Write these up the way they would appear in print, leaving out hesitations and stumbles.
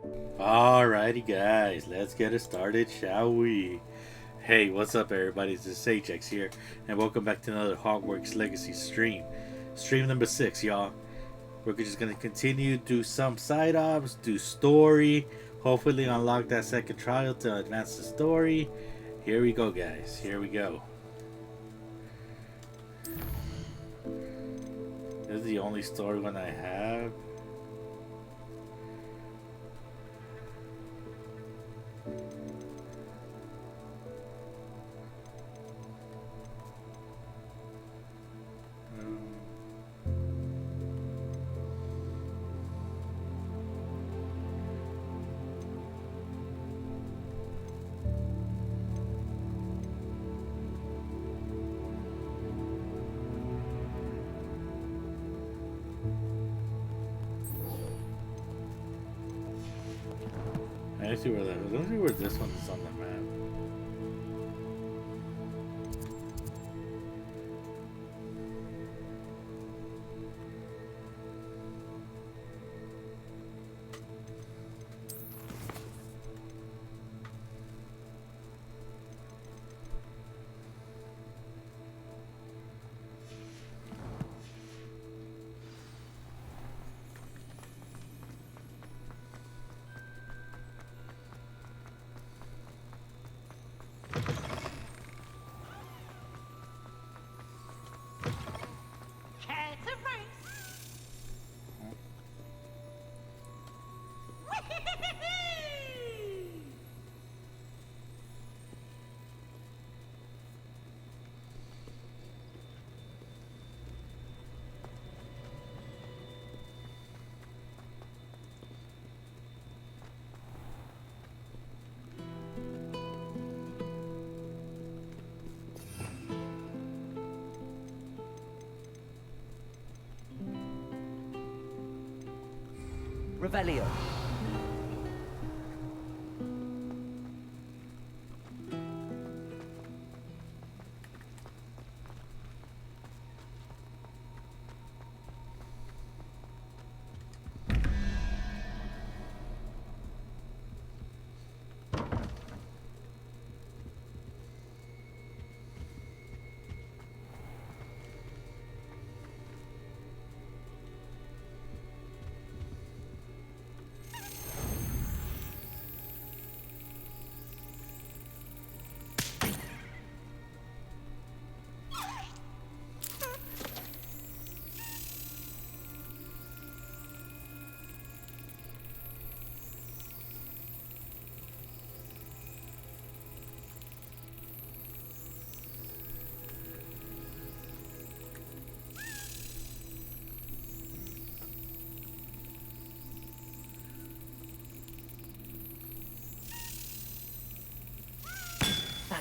Alrighty guys, let's get it started, shall we? Hey, what's up everybody, this is Sagex here, and welcome back to another Hogwarts Legacy stream. Stream number 6, y'all. We're just gonna continue, do some side ops, do story, hopefully unlock that second trial to advance the story. Here we go guys, here we go. This is the only story one I have. I don't see where this one is on the map. Revelio.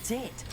That's it.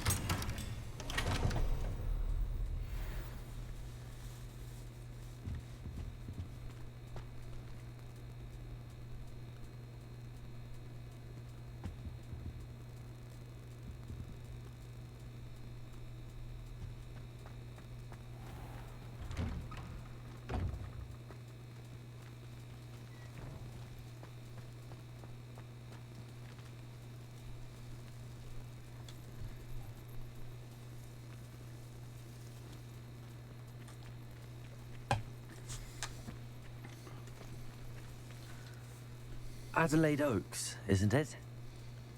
Adelaide Oaks, isn't it?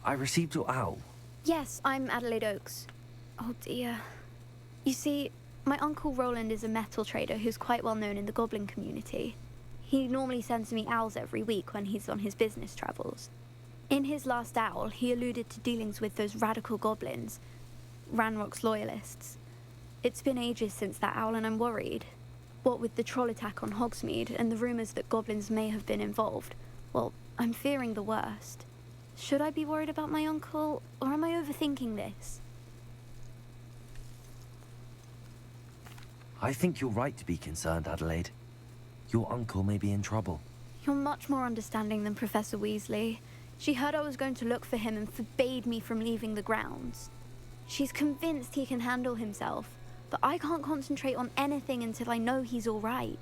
I received your owl. Yes, I'm Adelaide Oaks. Oh dear. You see, my uncle Roland is a metal trader who's quite well known in the goblin community. He normally sends me owls every week when he's on his business travels. In his last owl, he alluded to dealings with those radical goblins, Ranrock's loyalists. It's been ages since that owl and I'm worried. What with the troll attack on Hogsmeade and the rumours that goblins may have been involved, well, I'm fearing the worst. Should I be worried about my uncle, or am I overthinking this? I think you're right to be concerned, Adelaide. Your uncle may be in trouble. You're much more understanding than Professor Weasley. She heard I was going to look for him and forbade me from leaving the grounds. She's convinced he can handle himself, but I can't concentrate on anything until I know he's all right.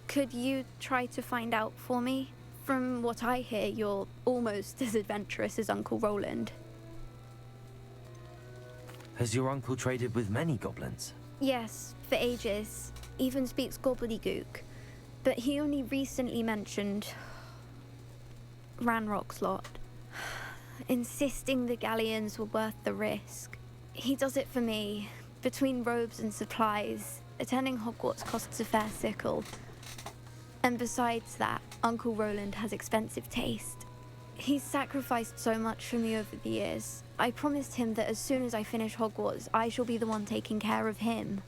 Could you try to find out for me? From what I hear, you're almost as adventurous as Uncle Roland. Has your uncle traded with many goblins? Yes, for ages. Even speaks gobbledygook. But he only recently mentioned Ranrock's lot, insisting the galleons were worth the risk. He does it for me. Between robes and supplies, attending Hogwarts costs a fair sickle. And besides that, Uncle Roland has expensive taste. He's sacrificed so much for me over the years. I promised him that as soon as I finish Hogwarts, I shall be the one taking care of him.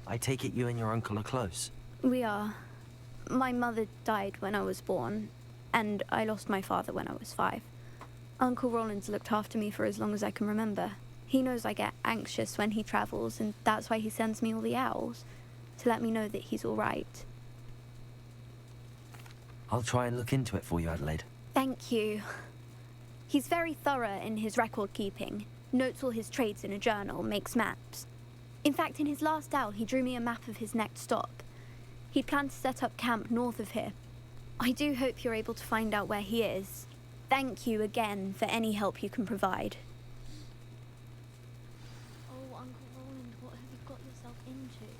I take it you and your uncle are close. We are. My mother died when I was born, and I lost my father when I was 5. Uncle Roland's looked after me for as long as I can remember. He knows I get anxious when he travels, and that's why he sends me all the owls, to let me know that he's all right. I'll try and look into it for you, Adelaide. Thank you. He's very thorough in his record keeping, notes all his trades in a journal, makes maps. In fact, in his last owl, he drew me a map of his next stop. He planned to set up camp north of here. I do hope you're able to find out where he is. Thank you again for any help you can provide. Oh, Uncle Roland, what have you got yourself into?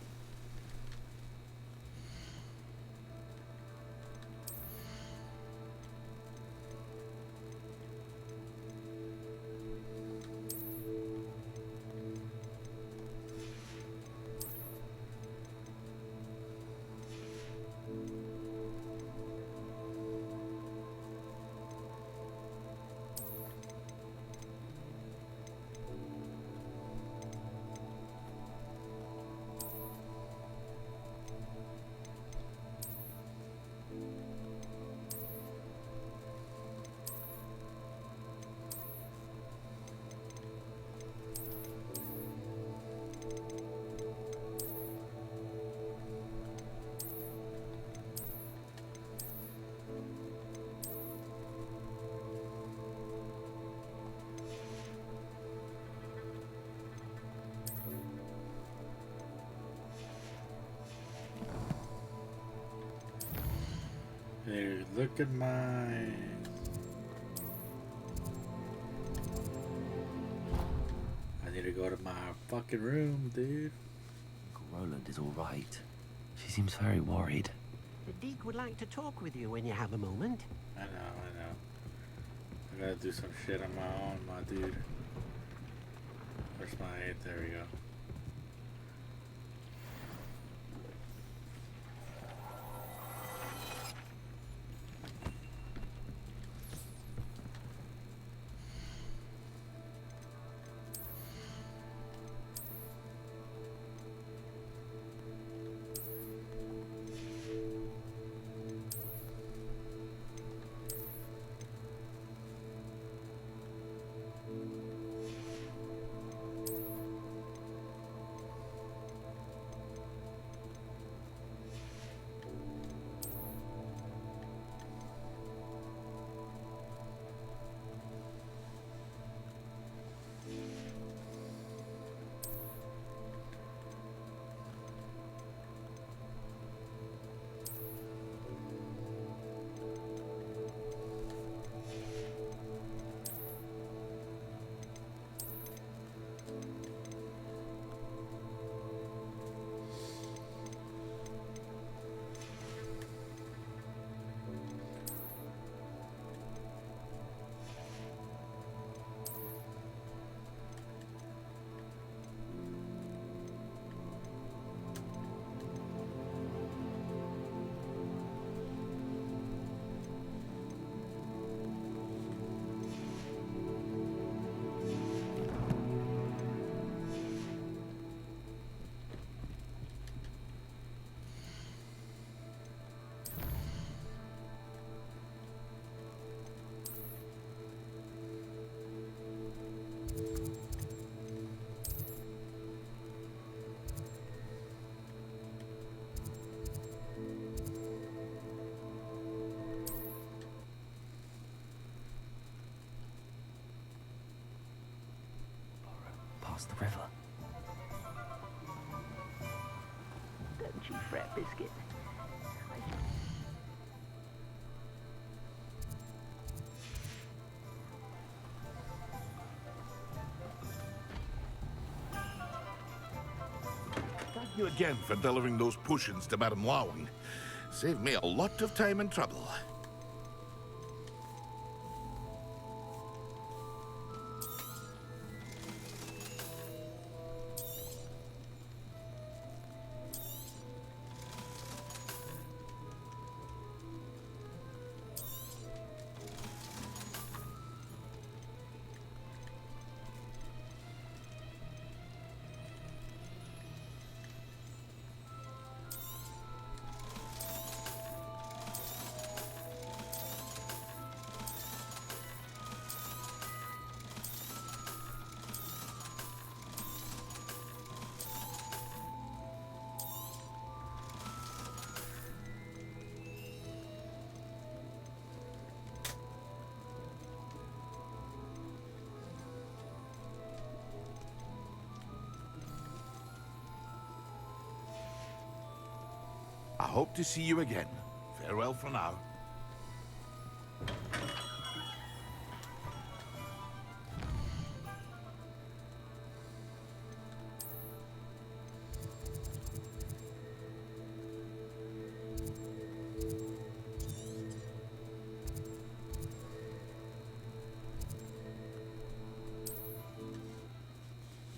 There, look at mine. I need to go to my fucking room, dude. Uncle Roland is all right. She seems very worried. The Deke would like to talk with you when you have a moment. I know. I gotta do some shit on my own, my dude. Where's my... There we go. Past the river. Don't you fret, Biscuit. Thank you again for delivering those potions to Madame Lawing. Saved me a lot of time and trouble. I hope to see you again. Farewell for now.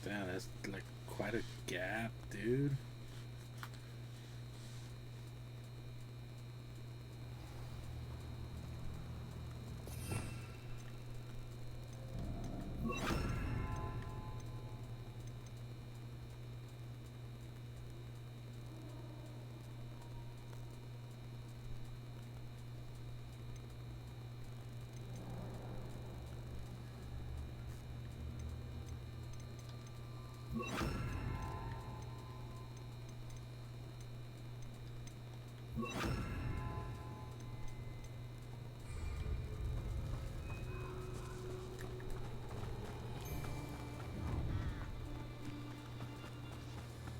Damn, that's like quite a gap, dude.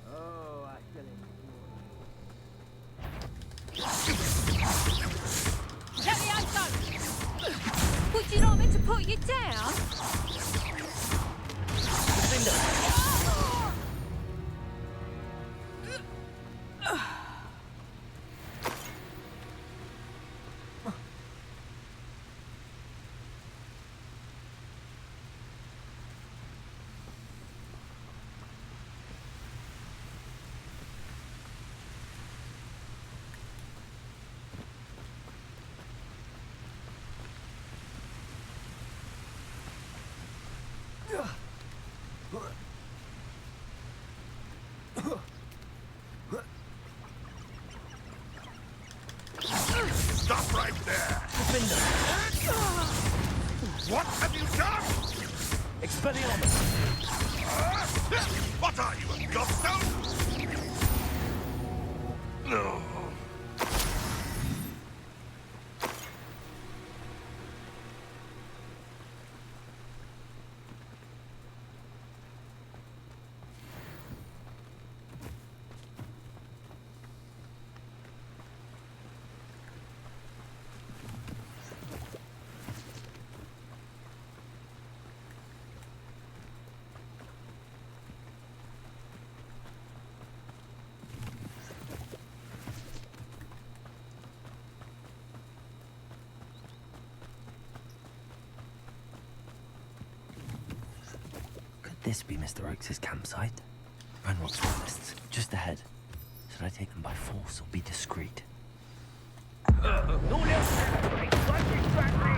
Oh, I feel it. Levioso! Would you like me to put you down? Stop right there! What have you done? Expelliarmus! What are you, a gobstone? No. Could this be Mr. Oakes' campsite? Ranrock's forests, just ahead. Should I take them by force or be discreet? No less! Don't distract me!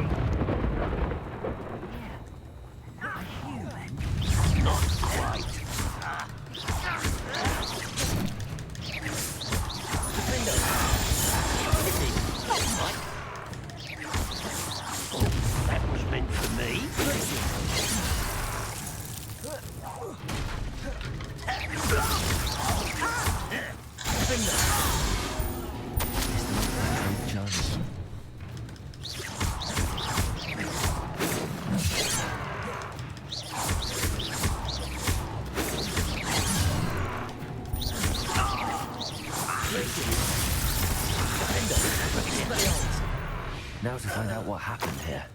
Not human. Not quite. Defender! Hitting! Not quite. Oh, that was meant for me. Defender! Johnson. Now to find out what happened here.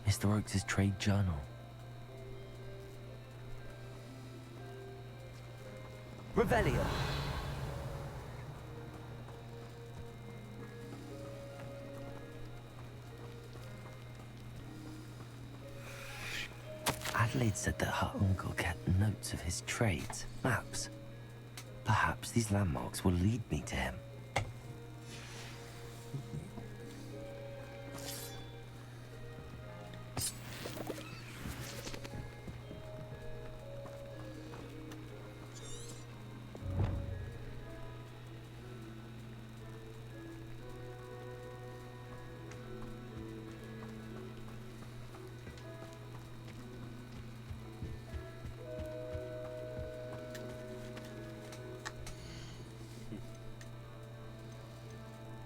Mr. Oakes' trade journal. Revelio. Adelaide said that her uncle kept notes of his trades, maps. Perhaps these landmarks will lead me to him.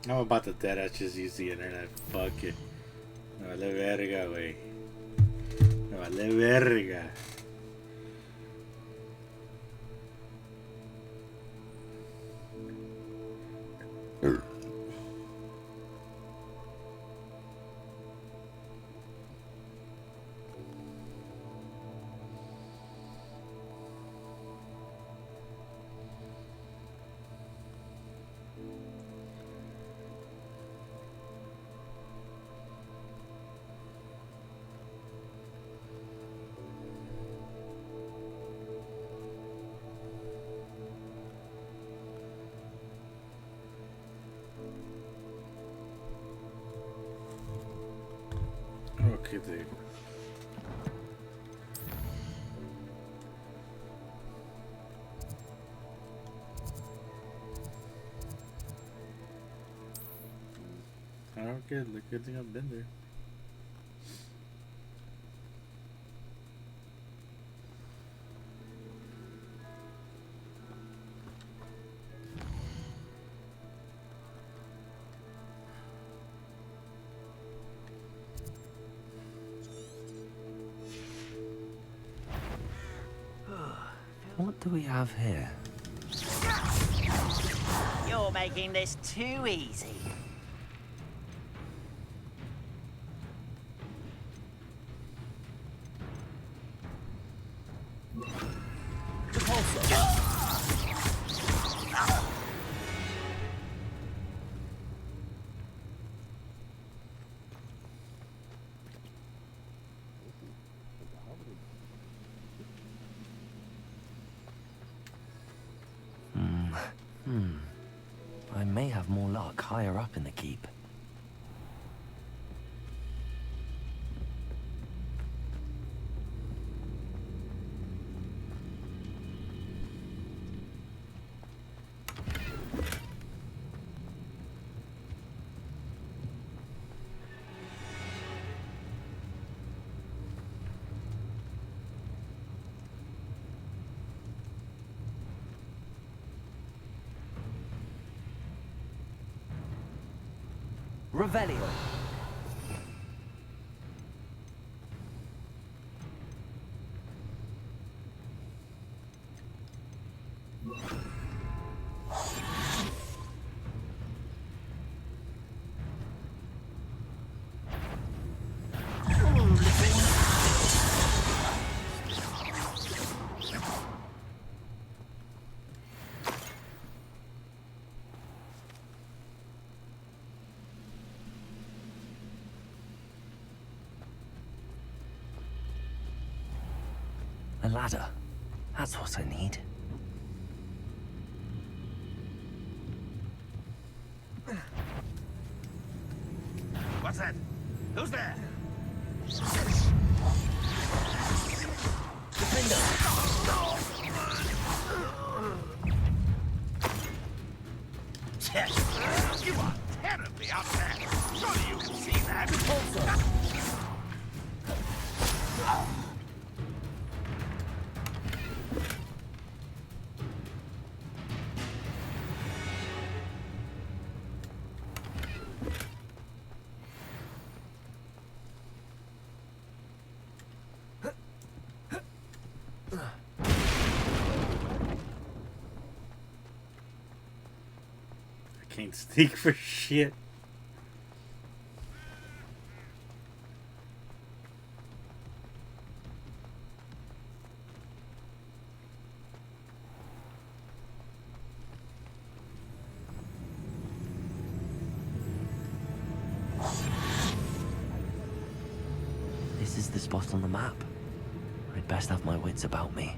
I'm about to deadass just use the internet. Fuck it. No vale verga, wey. No vale verga. Okay, dude. I don't get it. Good thing I've been there. What do we have here? You're making this too easy. I may have more luck higher up in the keep. Revelio. A ladder. That's what I need. What's that? Who's there? You are terribly outmatched. Surely you can see that. Can't sneak for shit. This is the spot on the map. I'd best have my wits about me.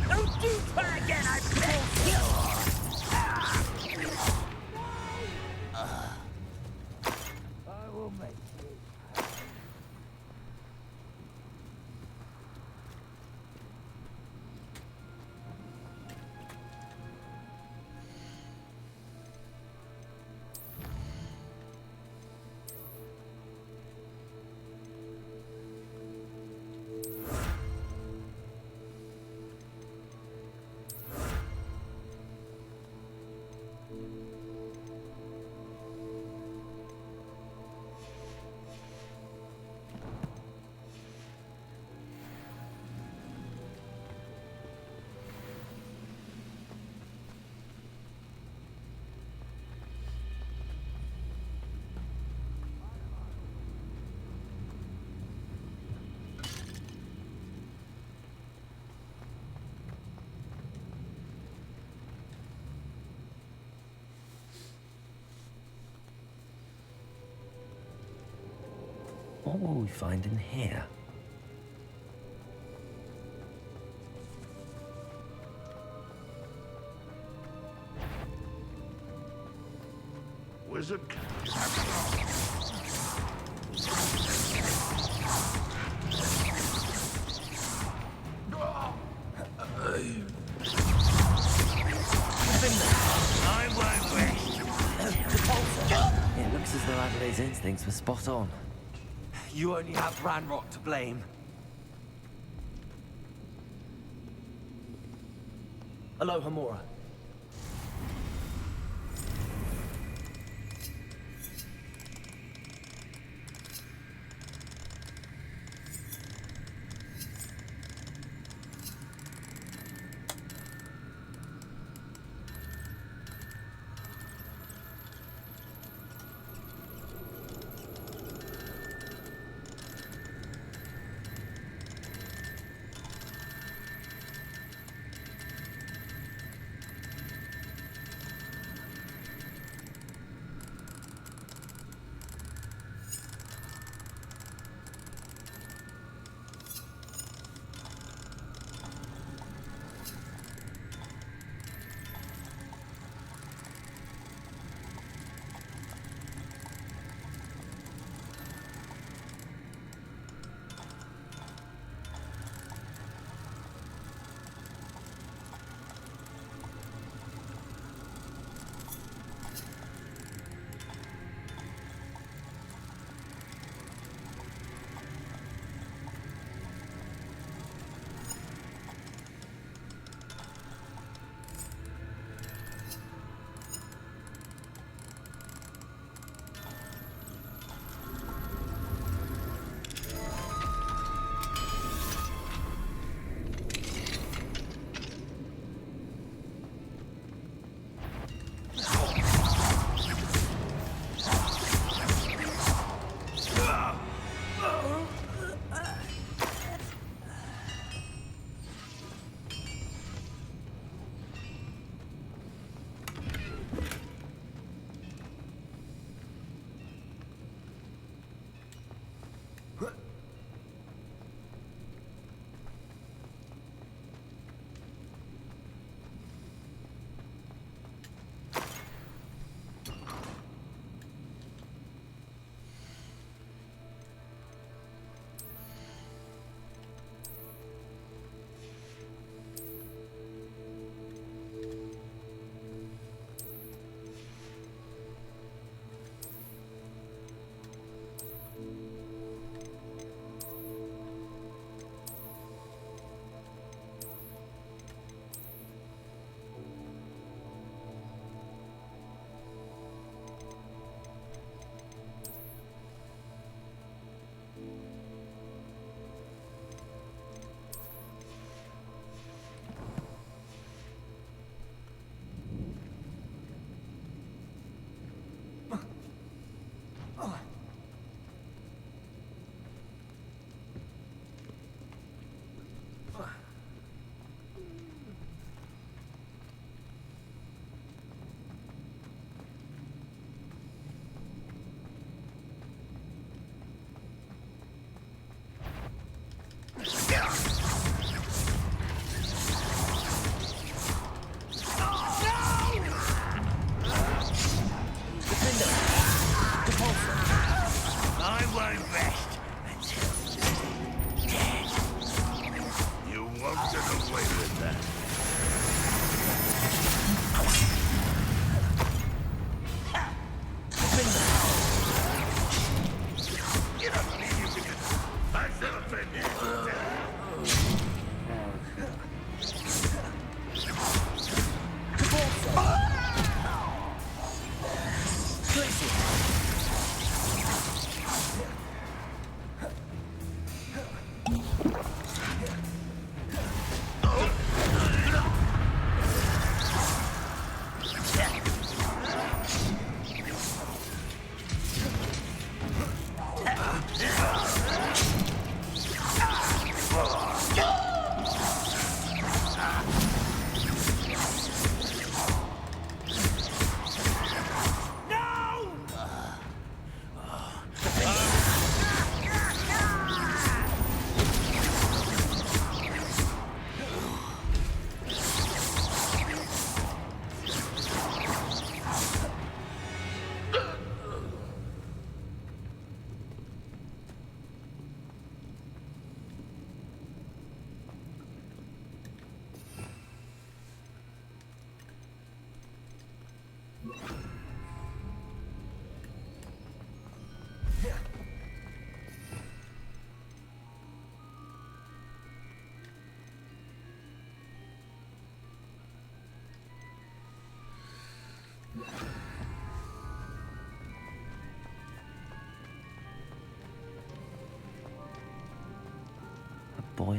Don't do that again, I beg you! I will make you. What will we find in here? Wizard. I won't rest. It looks as though Adelaide's instincts were spot on. You only have Ranrock to blame. Hello, Hamura.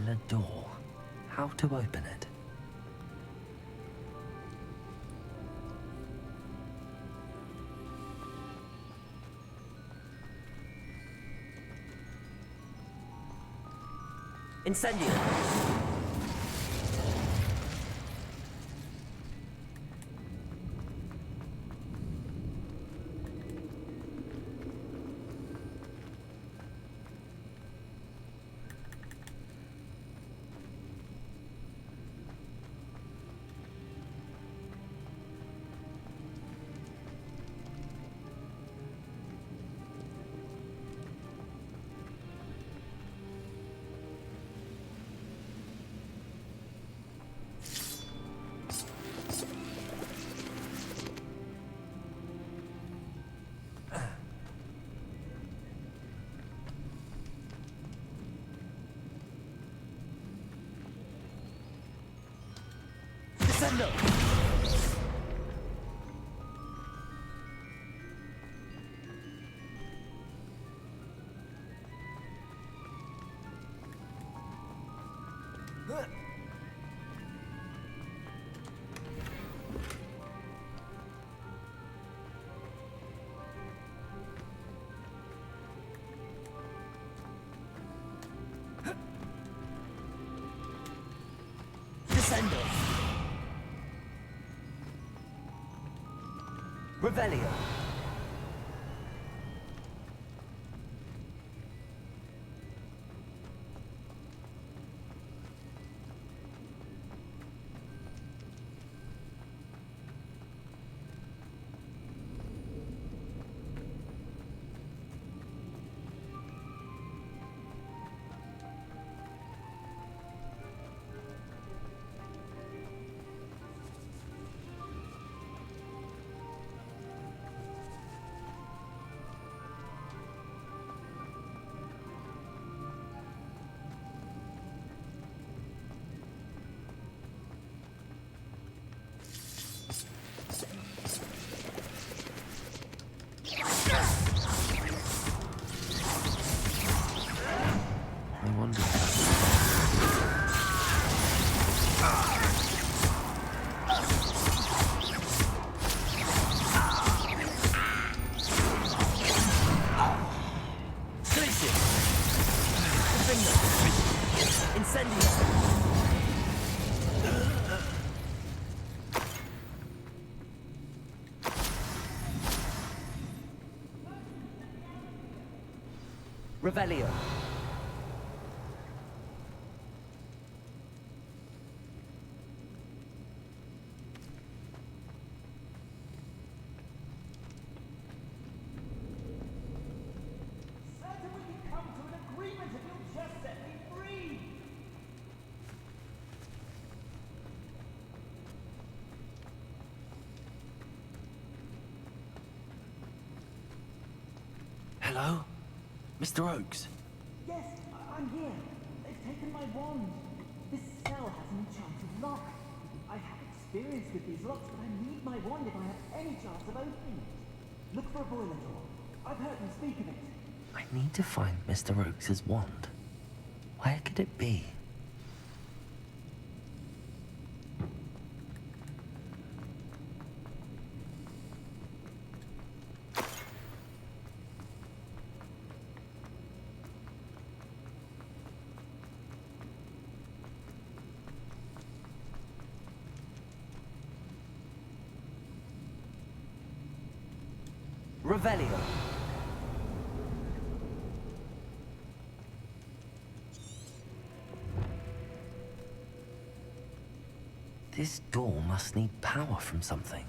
And a door. How to open it? Incendio! Descendo! Descendo! Revelio! I wonder. Glitches! Defender! Incendio! Revelio! Hello? Mr. Oakes? Yes, I'm here. They've taken my wand. This cell has an enchanted lock. I have experience with these locks, but I need my wand if I have any chance of opening it. Look for a boiler door. I've heard them speak of it. I need to find Mr. Oakes' wand. Where could it be? Revelio! This door must need power from something.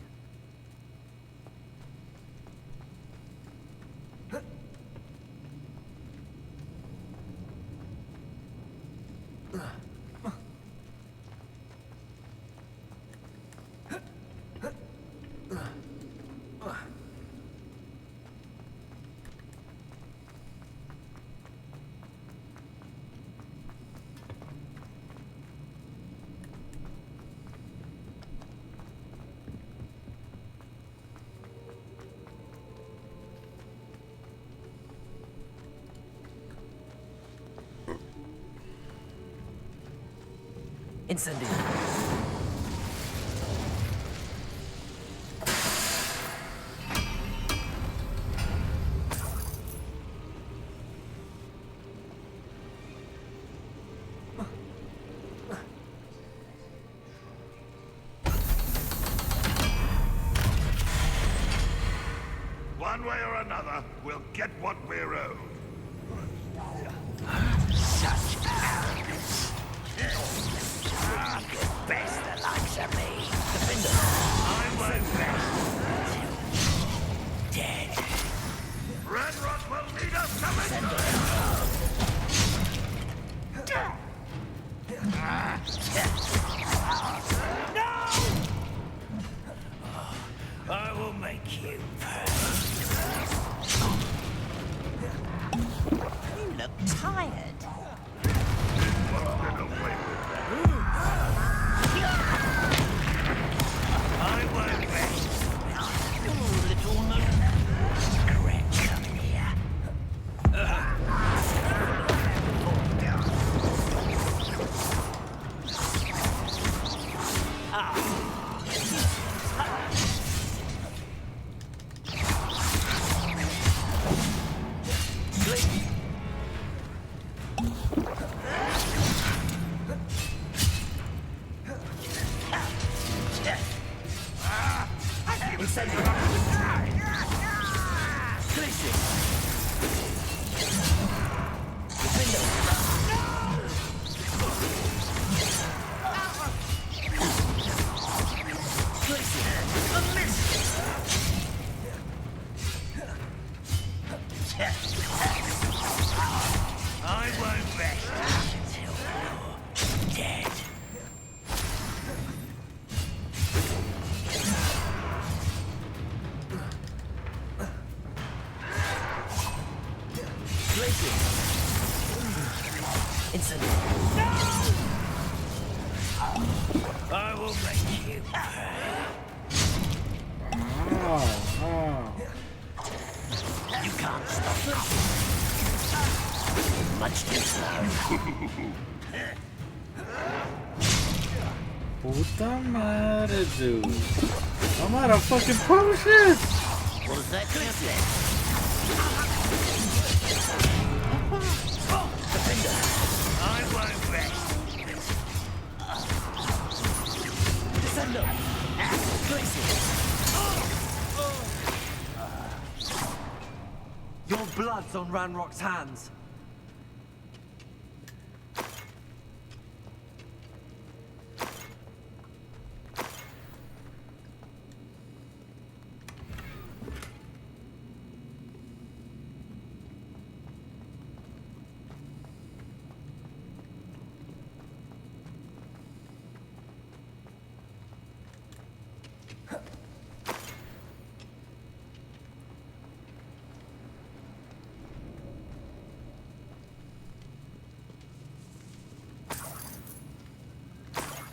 Incendio. One way or another, we'll get what we're owed. Such arrogance. You could best the likes of me. Defender. I won't rest. Dead. Ranrock will need us to I will make you You look tired. I won't rest. Little scratch coming here. I won't rest. Until you're dead. Incendio. I will make you You can't stop us. Much too slow. Puta madre, dude. I'm out of fucking potions! Was that good? I won't rest. Descendo. Your blood's on Ranrock's hands.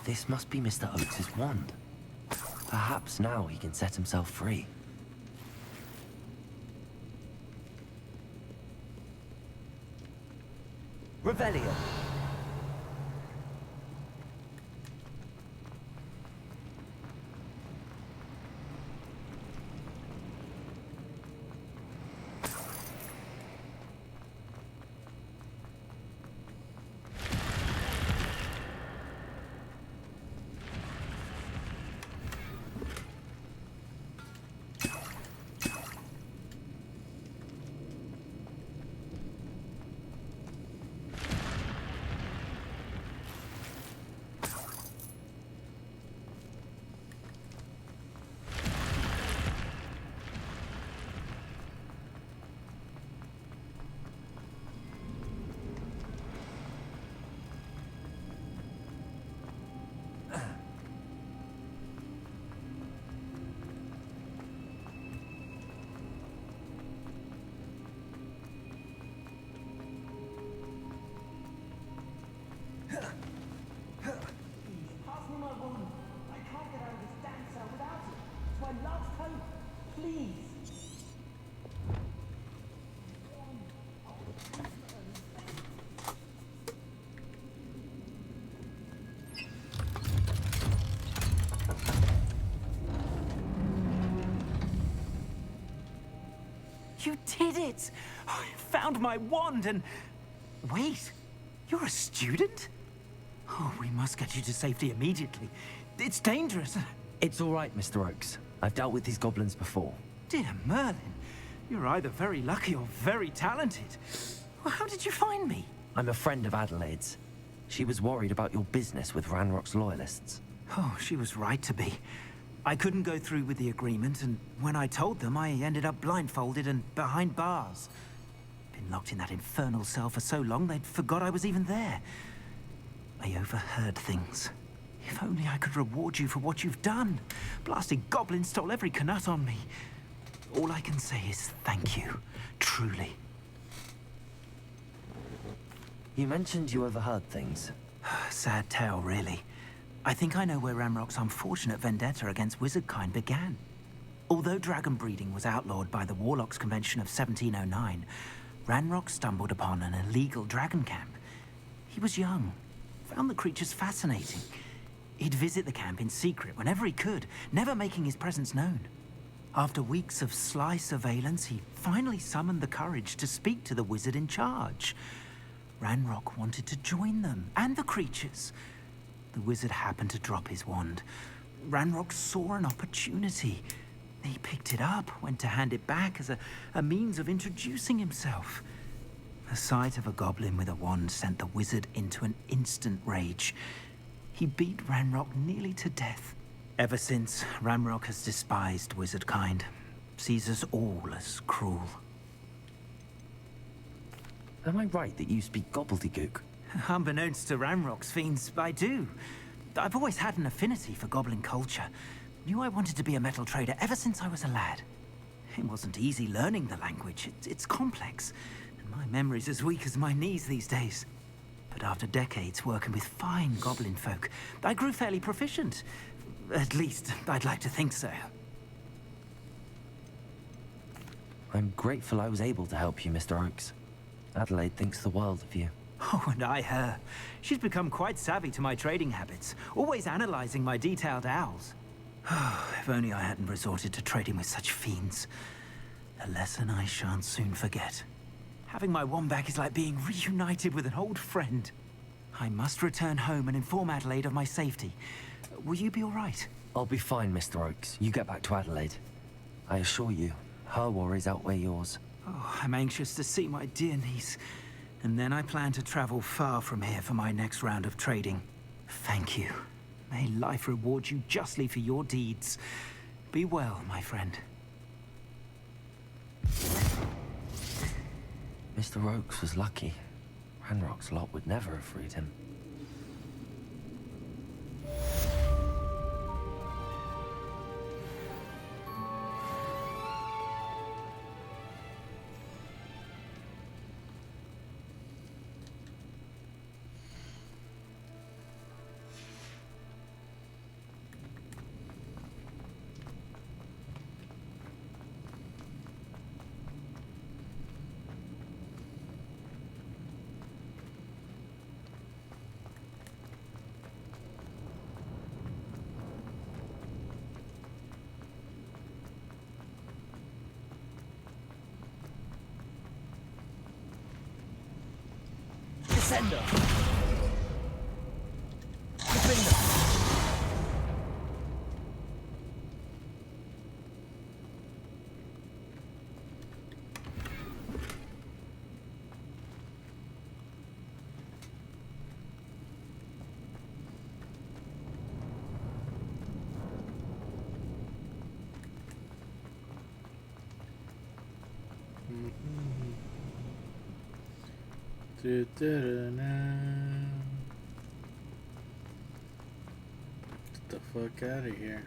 This must be Mr. Oates' wand. Perhaps now he can set himself free. Revelio. You did it! I found my wand and... Wait, you're a student? Oh, we must get you to safety immediately. It's dangerous. It's all right, Mr. Oakes. I've dealt with these goblins before. Dear Merlin, you're either very lucky or very talented. Well, how did you find me? I'm a friend of Adelaide's. She was worried about your business with Ranrock's loyalists. Oh, she was right to be. I couldn't go through with the agreement, and when I told them, I ended up blindfolded and behind bars. Been locked in that infernal cell for so long, they'd forgot I was even there. I overheard things. If only I could reward you for what you've done. Blasted goblins stole every Knut on me. All I can say is thank you, truly. You mentioned you overheard things. Sad tale, really. I think I know where Ranrock's unfortunate vendetta against wizardkind began. Although dragon breeding was outlawed by the Warlocks Convention of 1709, Ranrock stumbled upon an illegal dragon camp. He was young, found the creatures fascinating. He'd visit the camp in secret whenever he could, never making his presence known. After weeks of sly surveillance, he finally summoned the courage to speak to the wizard in charge. Ranrock wanted to join them, and the creatures. The wizard happened to drop his wand. Ranrock saw an opportunity. He picked it up, went to hand it back as a means of introducing himself. The sight of a goblin with a wand sent the wizard into an instant rage. He beat Ranrock nearly to death. Ever since, Ranrock has despised wizardkind, sees us all as cruel. Am I right that you speak gobbledygook? Unbeknownst to Ranrock's fiends, I do. I've always had an affinity for goblin culture. Knew I wanted to be a metal trader ever since I was a lad. It wasn't easy learning the language. It's complex, and my memory's as weak as my knees these days. But after decades working with fine goblin folk, I grew fairly proficient. At least, I'd like to think so. I'm grateful I was able to help you, Mr. Oakes. Adelaide thinks the world of you. Oh, and I her. She's become quite savvy to my trading habits, always analyzing my detailed owls. If only I hadn't resorted to trading with such fiends. A lesson I shan't soon forget. Having my wand back is like being reunited with an old friend. I must return home and inform Adelaide of my safety. Will you be all right? I'll be fine, Mr. Oakes. You get back to Adelaide. I assure you, her worries outweigh yours. Oh, I'm anxious to see my dear niece. And then I plan to travel far from here for my next round of trading. Thank you. May life reward you justly for your deeds. Be well, my friend. Mr. Oakes was lucky. Ranrock's lot would never have freed him. Descender. Defender. Get the fuck out of here.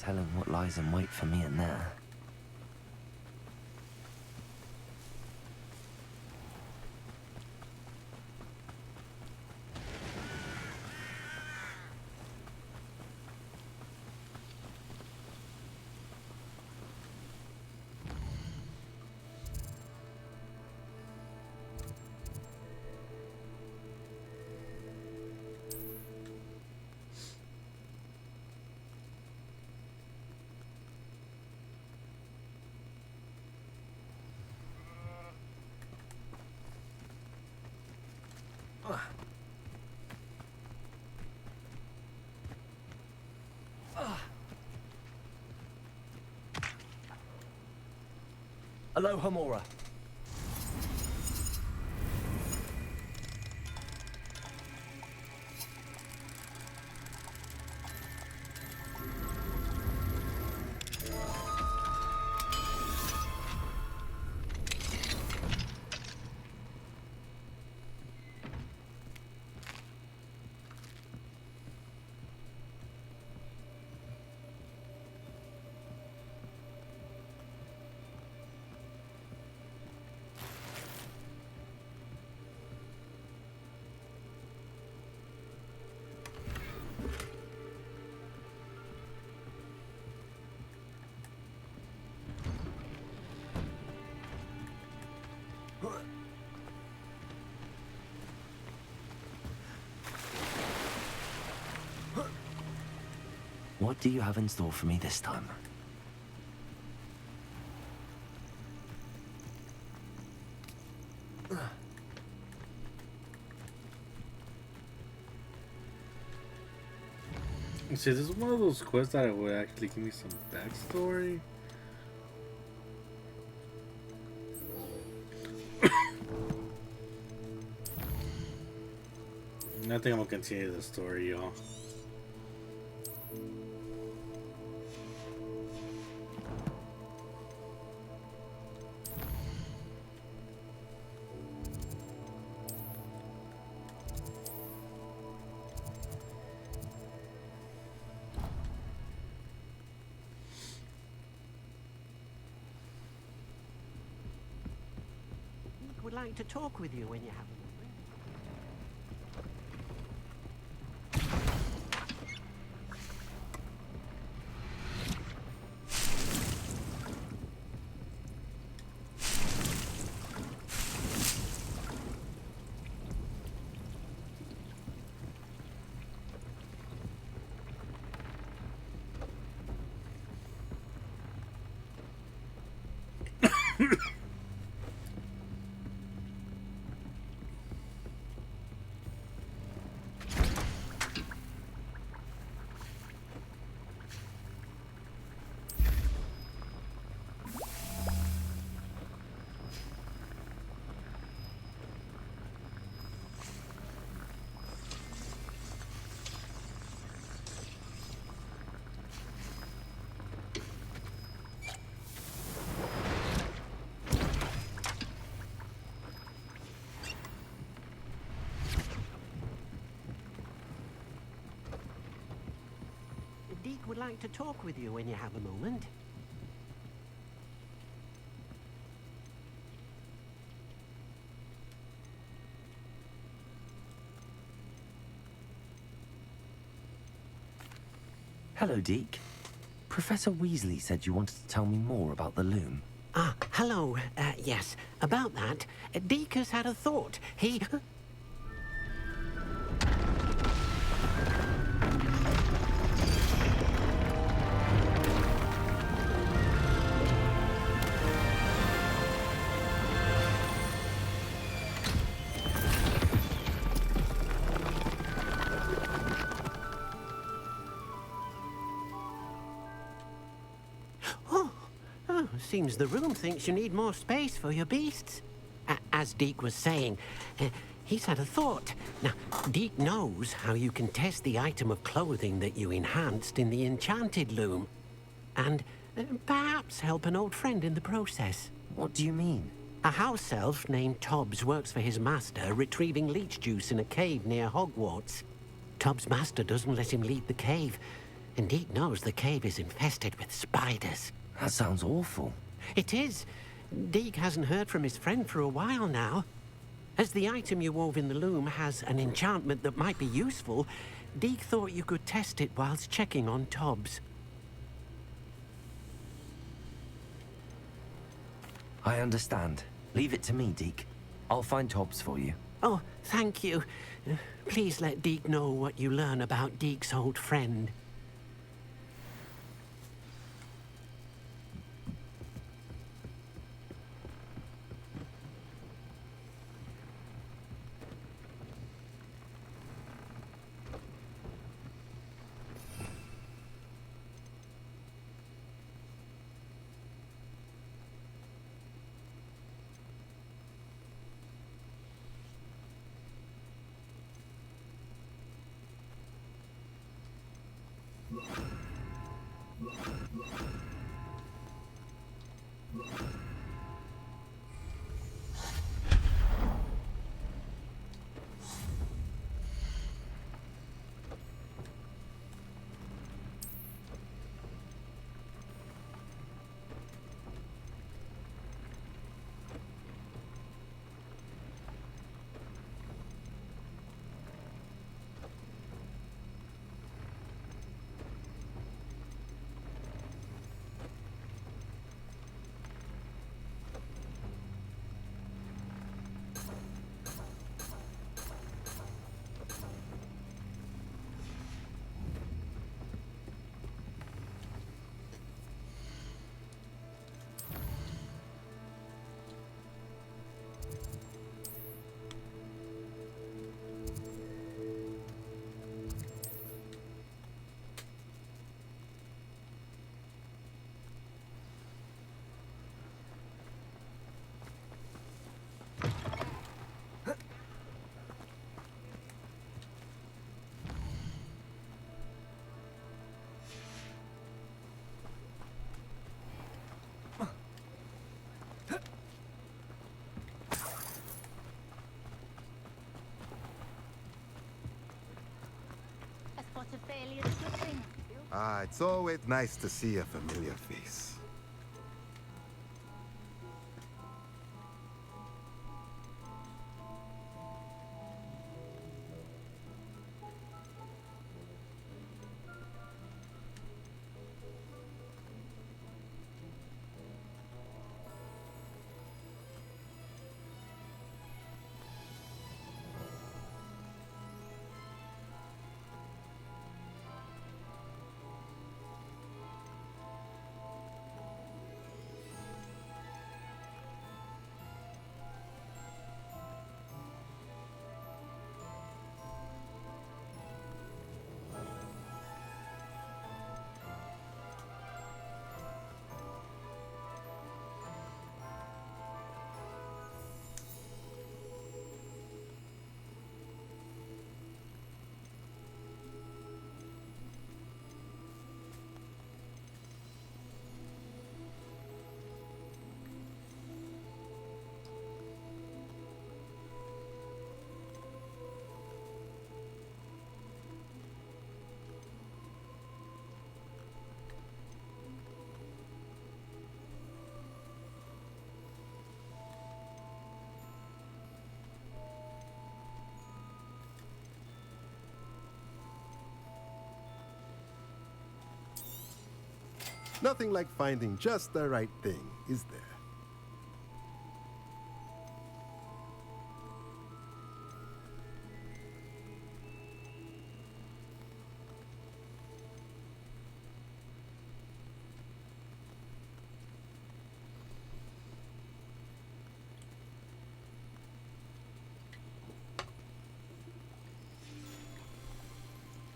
telling what lies in wait for me in there. Aloha Mora. What do you have in store for me this time? See, this is one of those quests that would actually give me some backstory. I think I'm gonna continue the story, y'all. Would like to talk with you when you have a Deke would like to talk with you when you have a moment. Hello, Deke. Professor Weasley said you wanted to tell me more about the loom. Ah, hello. Yes, about that. Deke has had a thought. He... Seems the room thinks you need more space for your beasts. As Deke was saying, he's had a thought. Now, Deke knows how you can test the item of clothing that you enhanced in the enchanted loom. And perhaps help an old friend in the process. What do you mean? A house elf named Tobbs works for his master, retrieving leech juice in a cave near Hogwarts. Tobbs' master doesn't let him leave the cave. And Deke knows the cave is infested with spiders. That sounds awful. It is. Deke hasn't heard from his friend for a while now. As the item you wove in the loom has an enchantment that might be useful, Deke thought you could test it whilst checking on Tobbs. I understand. Leave it to me, Deke. I'll find Tobbs for you. Oh, thank you. Please let Deke know what you learn about Deke's old friend. Ah, it's always nice to see a familiar face. Nothing like finding just the right thing, is there?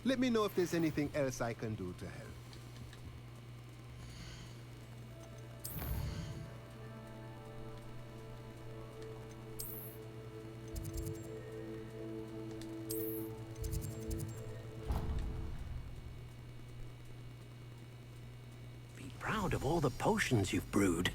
Let me know if there's anything else I can do to help. Be proud of all the potions you've brewed.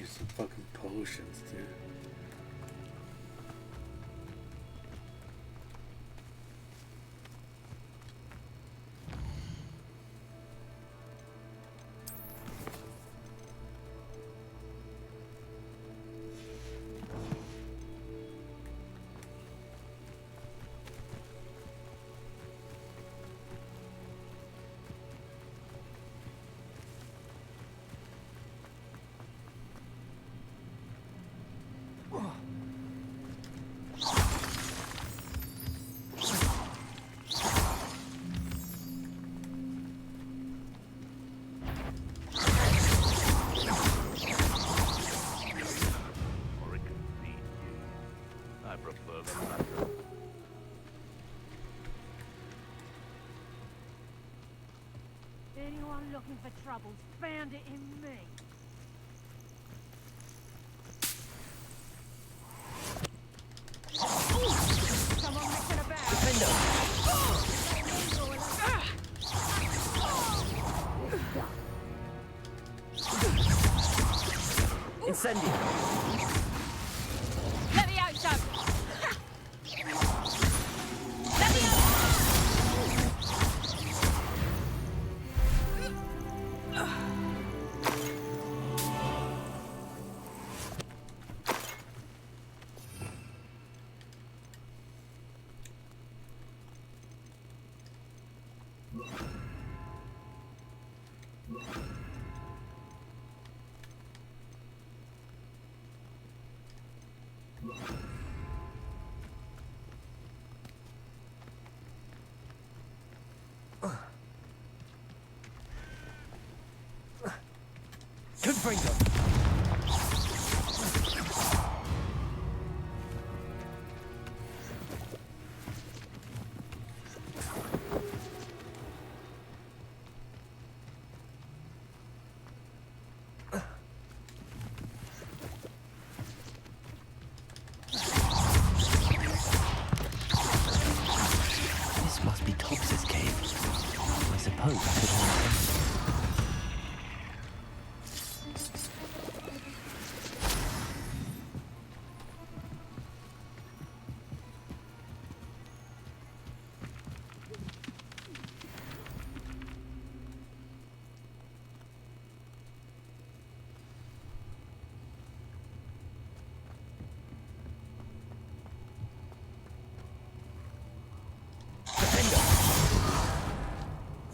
Need some fucking potions, dude. Anyone looking for troubles found it in me. Someone messing about. Incendio. Levioso! Confringo. This must be Tox's cave. I suppose I could have.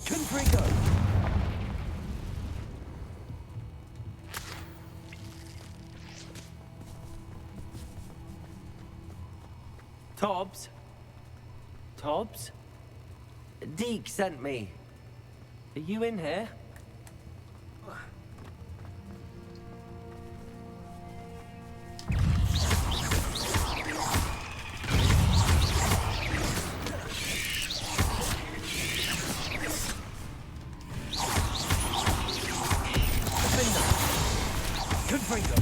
Confringo. Tobbs? Tobbs? Deke sent me. Are you in here? Confringo.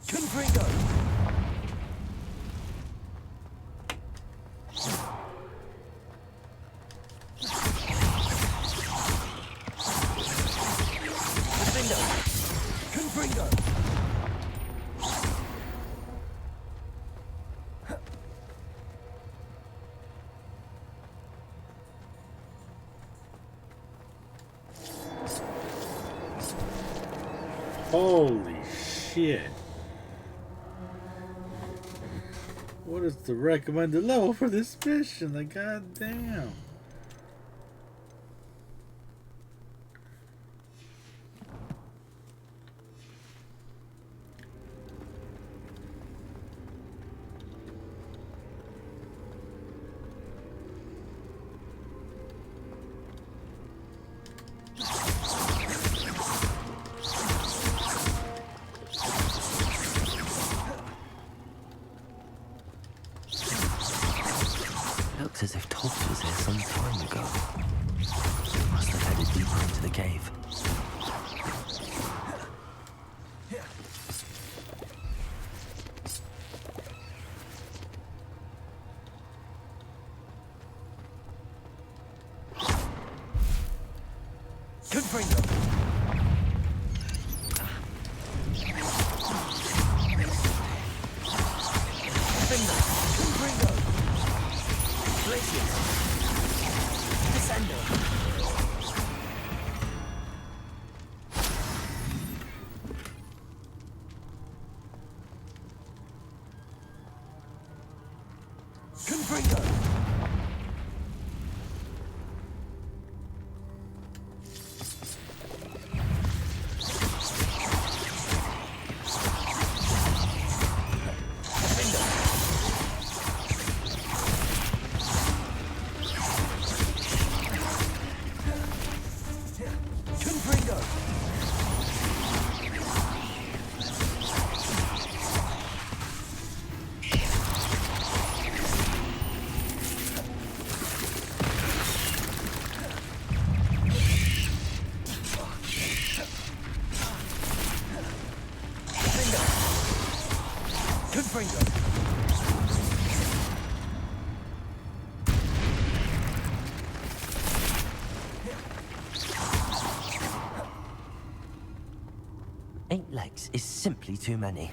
Confringo. Confringo. Holy shit. What is the recommended level for this mission? Like, goddamn. Confringo. Confringo. Confringo. Glacius. Descendo. Confringo. Confringo. Confringo. Eight legs is simply too many.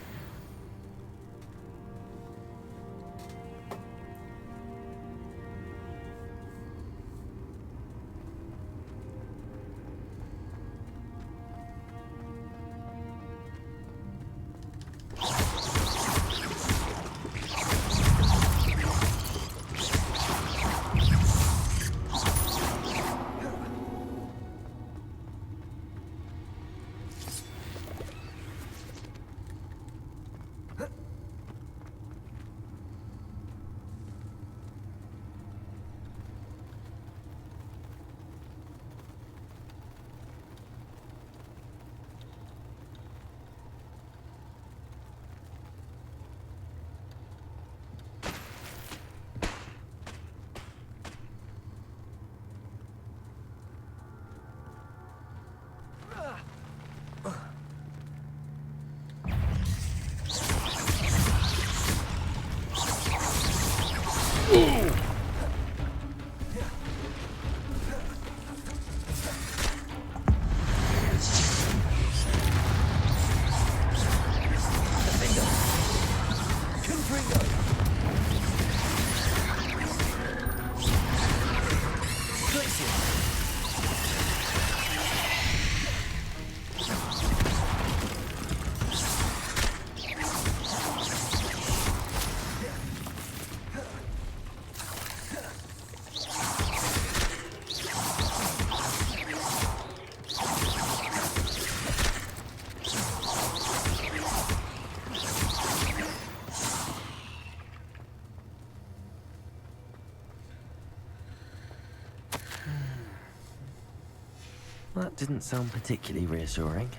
That didn't sound particularly reassuring.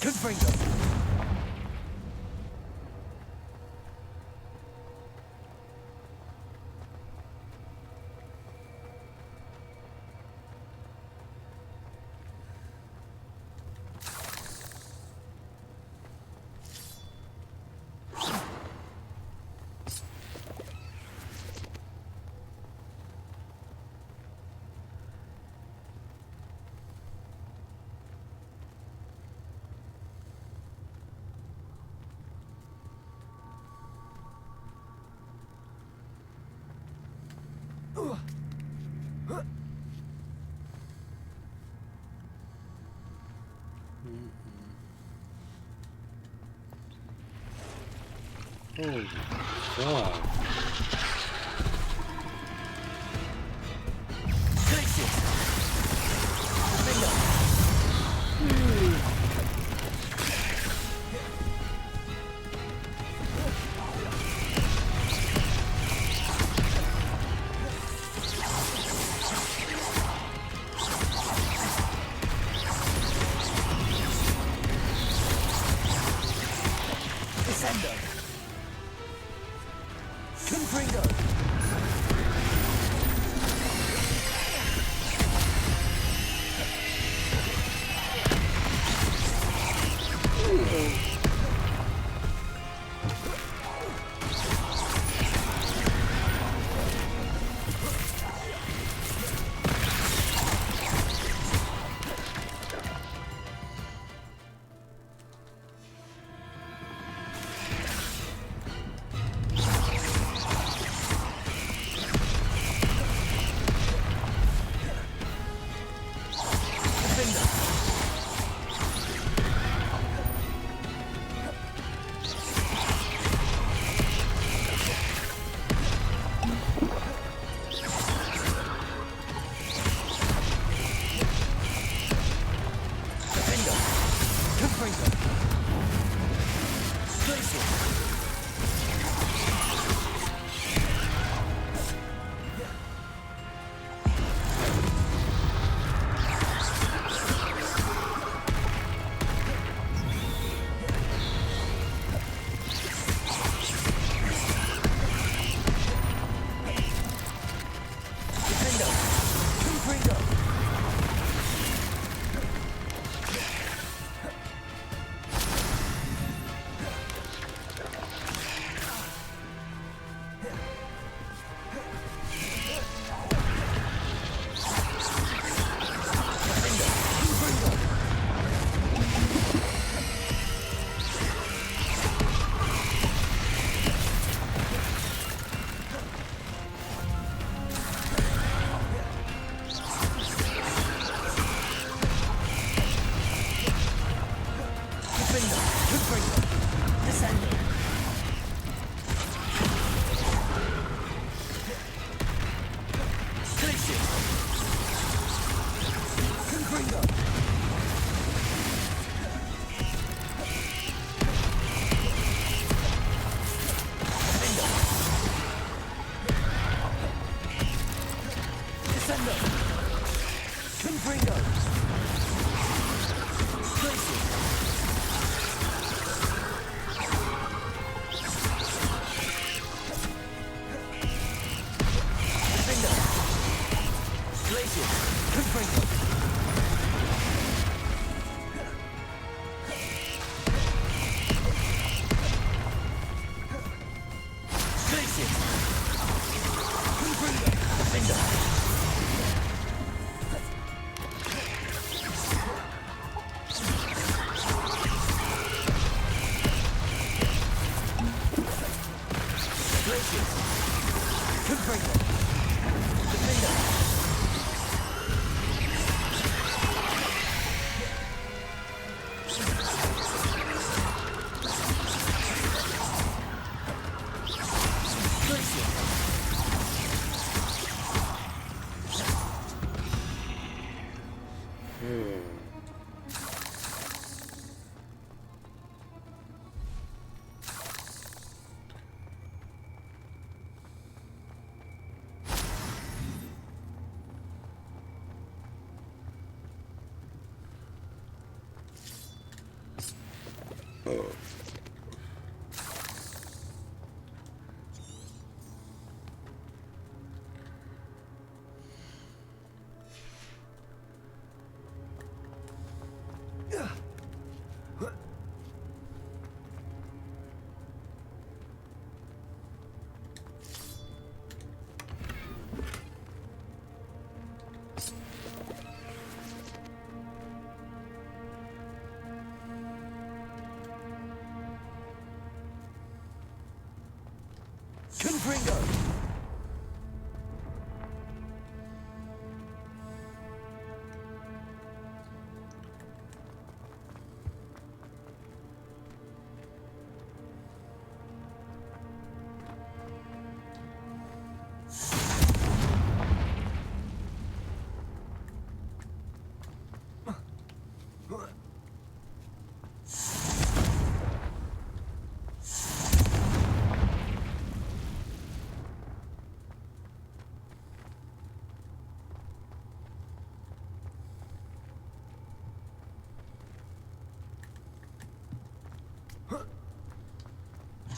Confringo. Holy fuck. Descendo! Confringo! Places! Descendo! Places! Confringo! Places! Confringo! Descendo! Places! Confringo! Descendo! Confringo!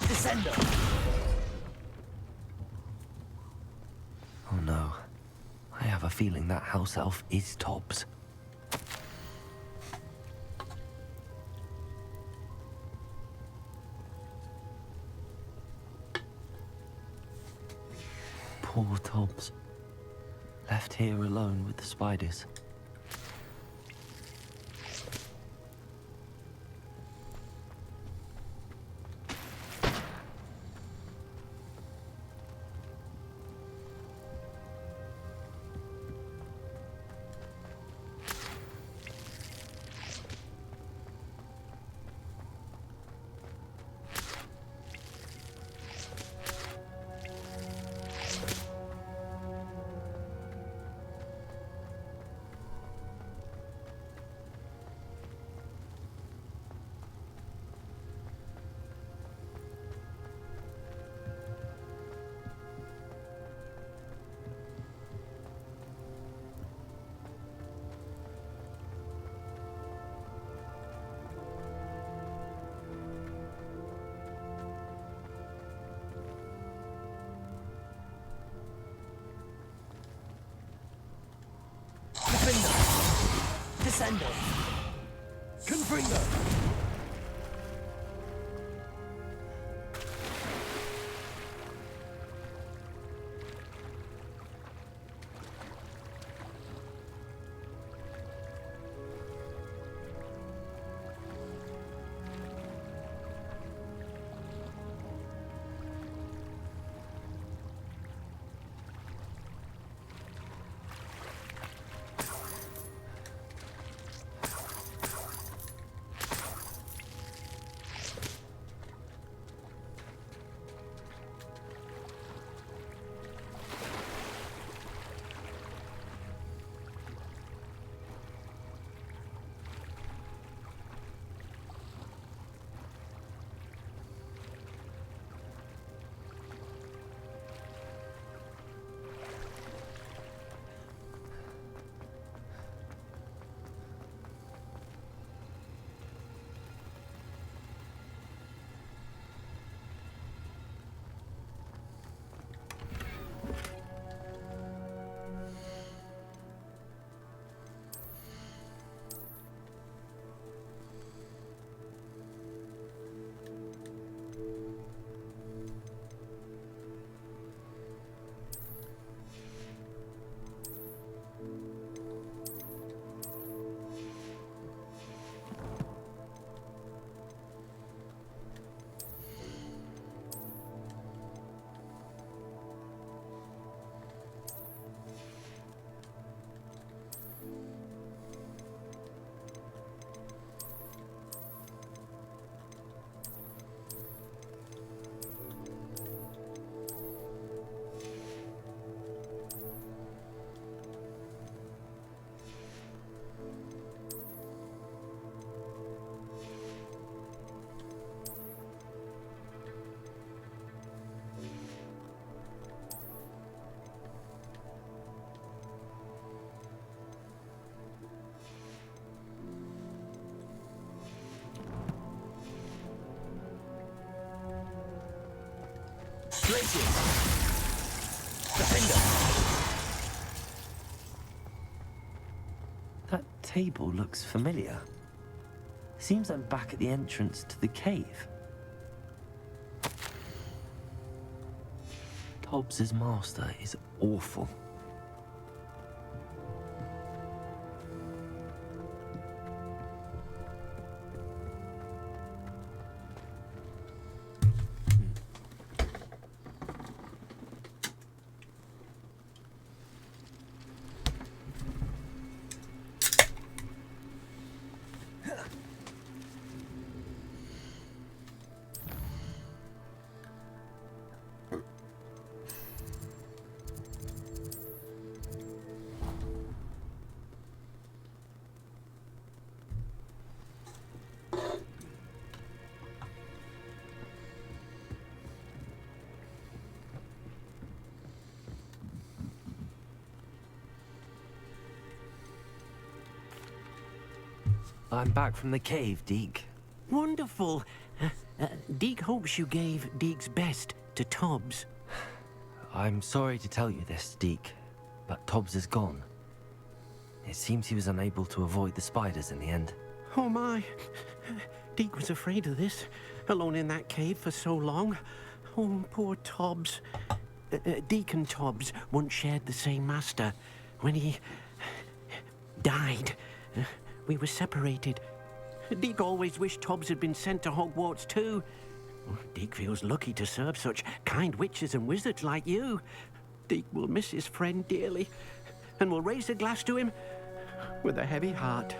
Descendo! Oh no. I have a feeling that house elf is Tobbs. Poor Tobbs. Left here alone with the spiders. Descendo! Confringo! bridges! Defender! That table looks familiar. Seems I'm back at the entrance to the cave. Hobbs's master is awful. I'm back from the cave, Deke. Wonderful. Deke hopes you gave Deke's best to Tobbs. I'm sorry to tell you this, Deke, but Tobbs is gone. It seems he was unable to avoid the spiders in the end. Oh my. Deke was afraid of this, alone in that cave for so long. Oh, poor Tobbs. Deke and Tobbs once shared the same master. When he died, we were separated. Deke always wished Tobbs had been sent to Hogwarts too. Deke feels lucky to serve such kind witches and wizards like you. Deke will miss his friend dearly, and will raise a glass to him with a heavy heart.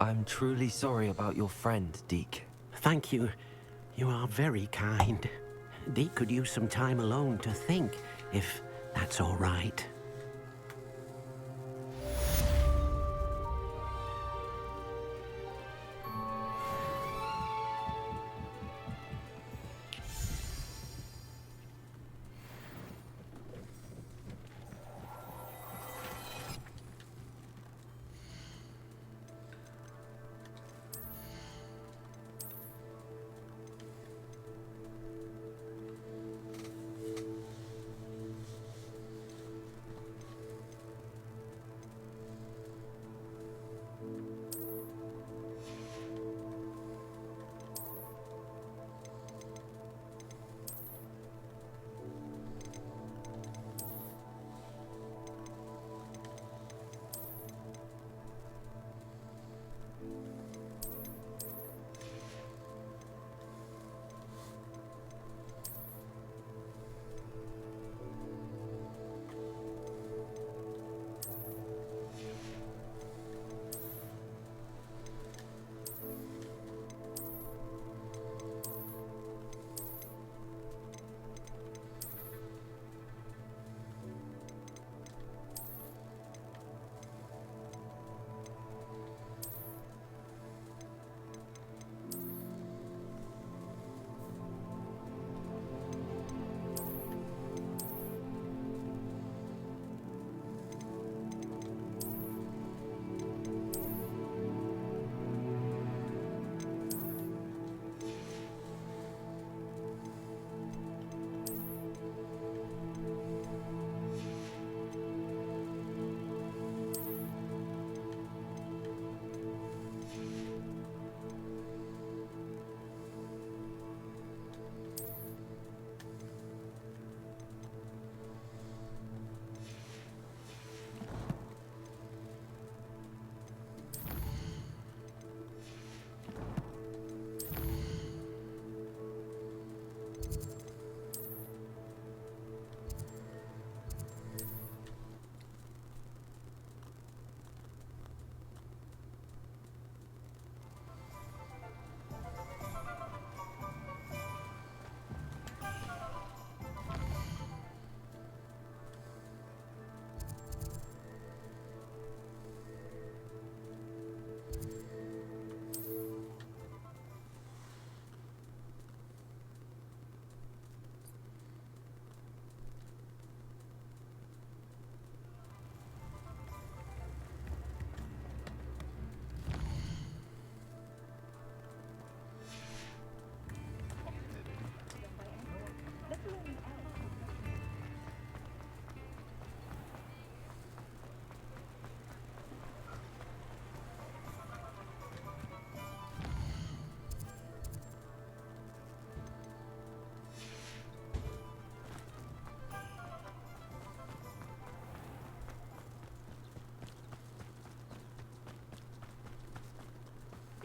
I'm truly sorry about your friend, Deke. Thank you. You are very kind. Deke could use some time alone to think, if that's all right.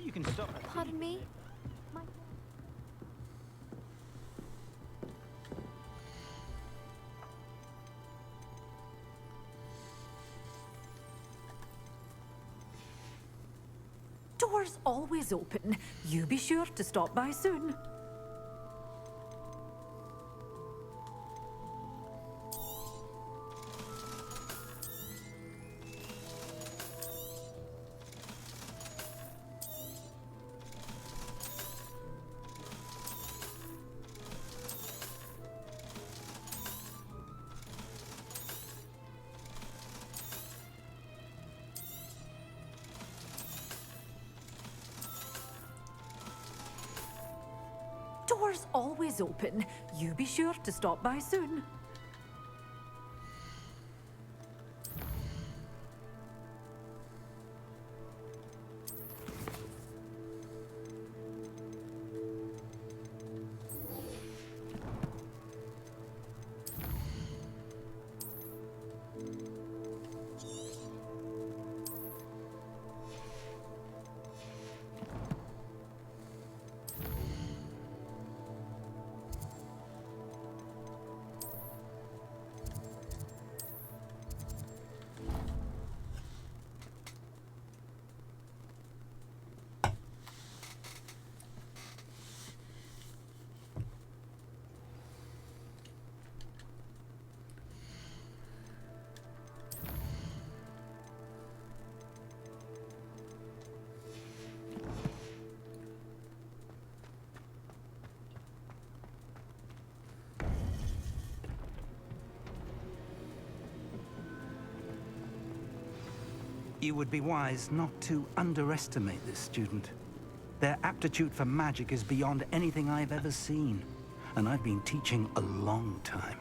You can stop at Pardon me? Doors always open. You be sure to stop by soon. Doors always open. You be sure to stop by soon. You would be wise not to underestimate this student. Their aptitude for magic is beyond anything I've ever seen, and I've been teaching a long time.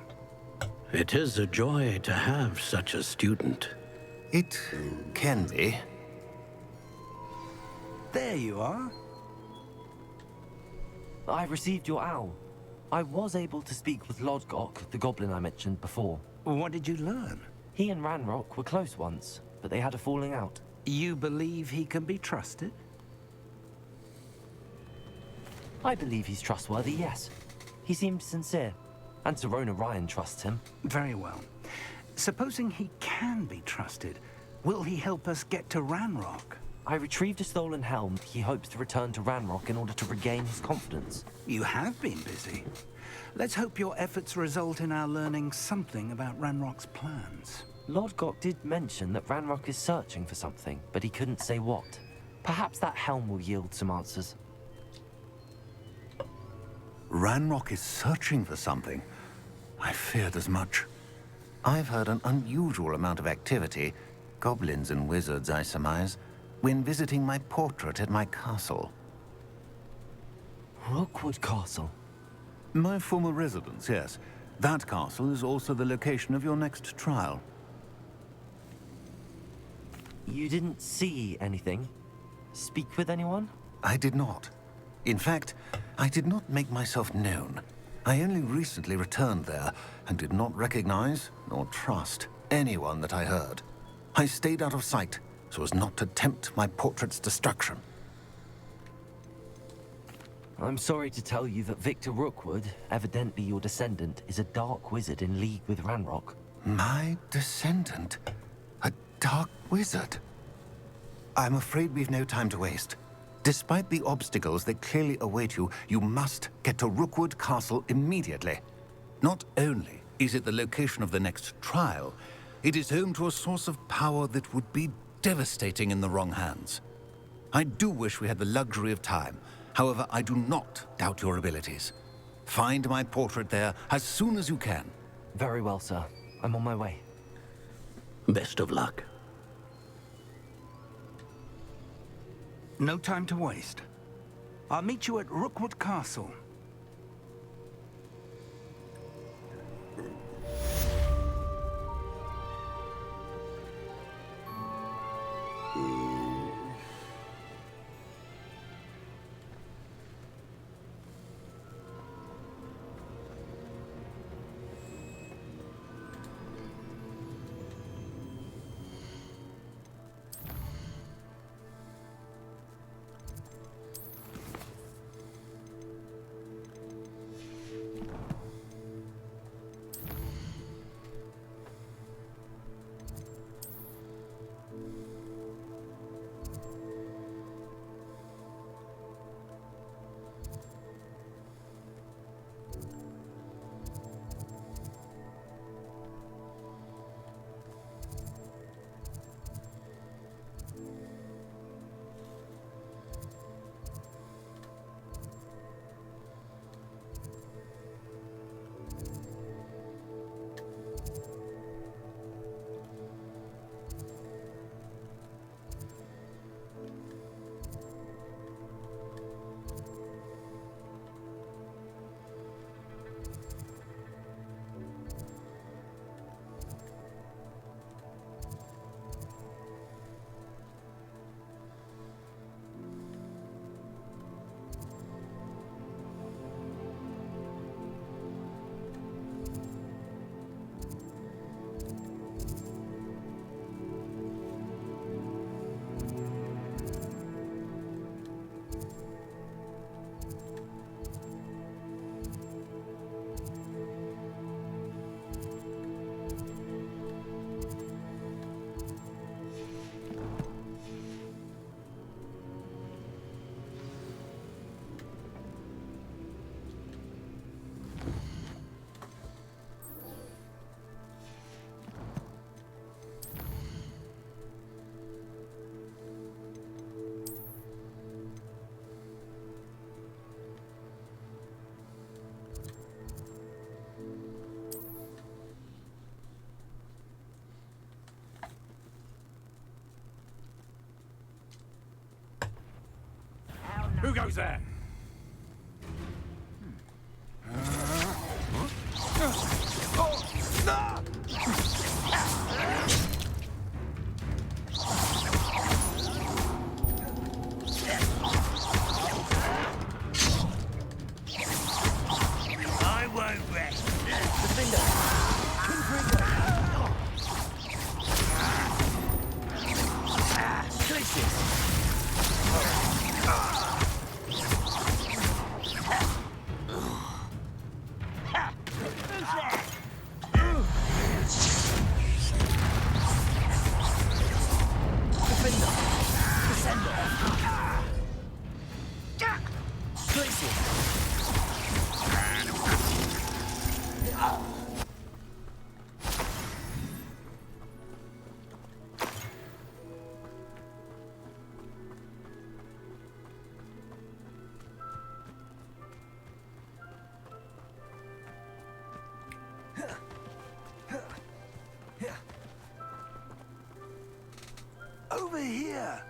It is a joy to have such a student. It can be. There you are. I received your owl. I was able to speak with Lodgok, the goblin I mentioned before. What did you learn? He and Ranrock were close once, but they had a falling out. You believe he can be trusted? I believe he's trustworthy, yes. He seemed sincere, and Serona Ryan trusts him. Very well. Supposing he can be trusted, will he help us get to Ranrock? I retrieved a stolen helm. He hopes to return to Ranrock in order to regain his confidence. You have been busy. Let's hope your efforts result in our learning something about Ranrock's plans. Lodgok did mention that Ranrock is searching for something, but he couldn't say what. Perhaps that helm will yield some answers. Ranrock is searching for something. I feared as much. I've heard an unusual amount of activity, goblins and wizards, I surmise, when visiting my portrait at my castle. Rookwood Castle? My former residence, yes. That castle is also the location of your next trial. You didn't see anything? Speak with anyone? I did not. In fact, I did not make myself known. I only recently returned there and did not recognize nor trust anyone that I heard. I stayed out of sight so as not to tempt my portrait's destruction. I'm sorry to tell you that Victor Rookwood, evidently your descendant, is a dark wizard in league with Ranrock. My descendant? A dark wizard? I'm afraid we've no time to waste. Despite the obstacles that clearly await you, you must get to Rookwood Castle immediately. Not only is it the location of the next trial, it is home to a source of power that would be devastating in the wrong hands. I do wish we had the luxury of time. However, I do not doubt your abilities. Find my portrait there as soon as you can. Very well, sir. I'm on my way. Best of luck. No time to waste. I'll meet you at Rookwood Castle. goes there? I won't rest. Defender! Over here!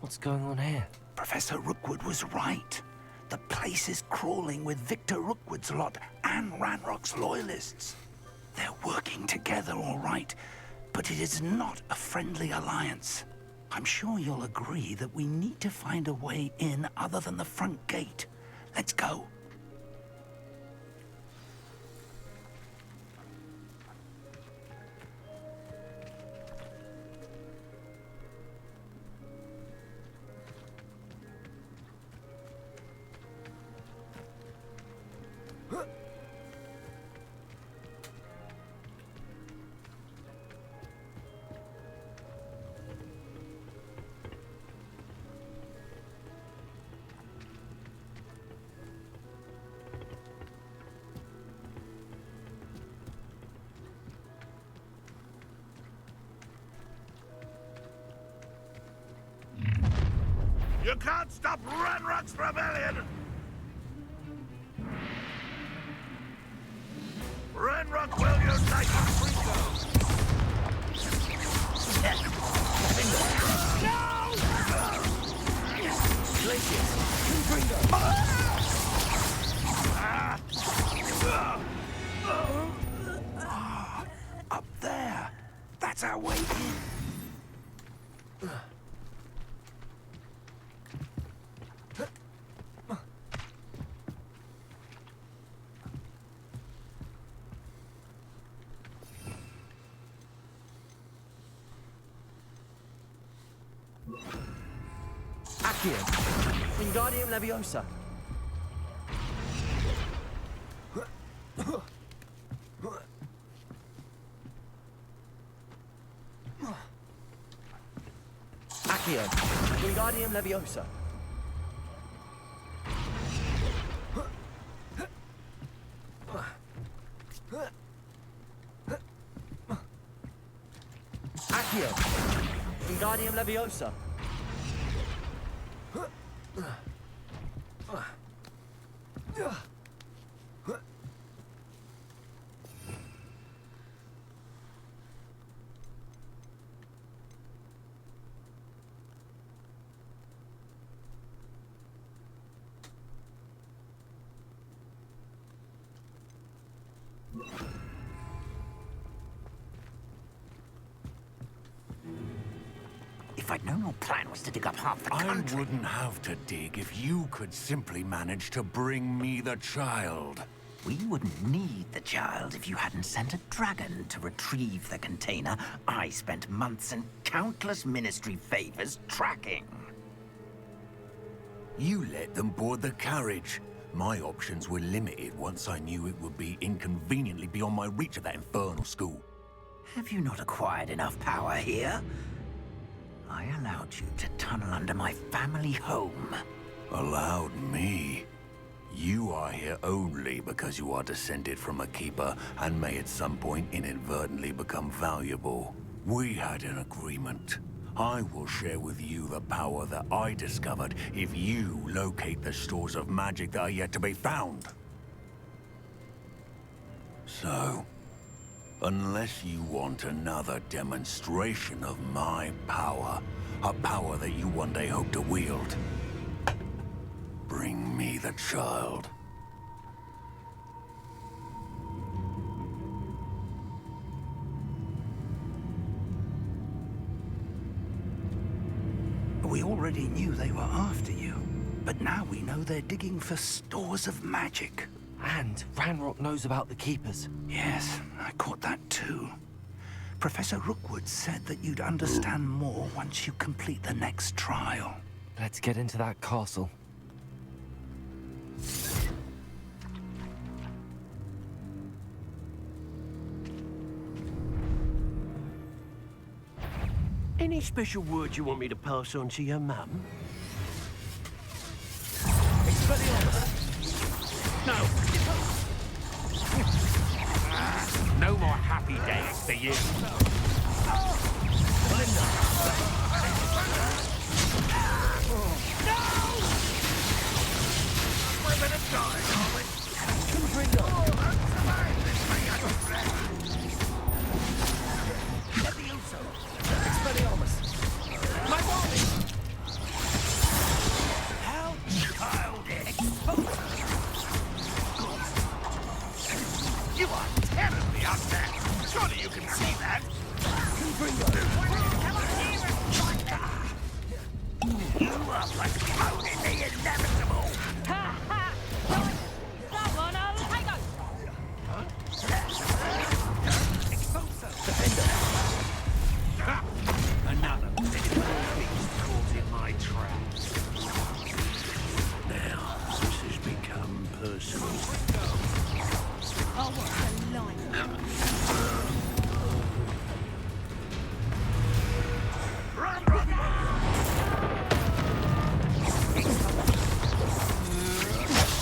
What's going on here? Professor Rookwood was right. The place is crawling with Victor Rookwood's lot and Ranrock's loyalists. They're working together, all right, but it is not a friendly alliance. I'm sure you'll agree that we need to find a way in other than the front gate. Let's go. You can't stop Ranrock's rebellion! Ranrock will unite with Rico! Up there. That's our way in. Accio! Wingardium Leviosa! Accio! Wingardium Leviosa! Accio! Wingardium Leviosa! If I'd known your plan was to dig up half the I country... wouldn't have to dig if you could simply manage to bring me the child. We wouldn't need the child if you hadn't sent a dragon to retrieve the container I spent months and countless ministry favors tracking. You let them board the carriage. My options were limited once I knew it would be inconveniently beyond my reach at that infernal school. Have you not acquired enough power here? I allowed you to tunnel under my family home. Allowed me? You are here only because you are descended from a keeper and may at some point inadvertently become valuable. We had an agreement. I will share with you the power that I discovered if you locate the stores of magic that are yet to be found. So, Unless you want another demonstration of my power, a power that you one day hope to wield. Bring me the child. We already knew they were after you, but now we know they're digging for stores of magic. And Ranrock knows about the Keepers. Yes, I caught that too. Professor Rookwood said that you'd understand more once you complete the next trial. Let's get into that castle. Any special word you want me to pass on to your mum? No. No more happy days for you. We're gonna die, My warning! How childish! You are terribly unfair. Surely you can see that. You are postponing the inevitable. Ha ha! Someone will take us! Another beast caught in my trap. Now, this has become personal. Oh, what a line!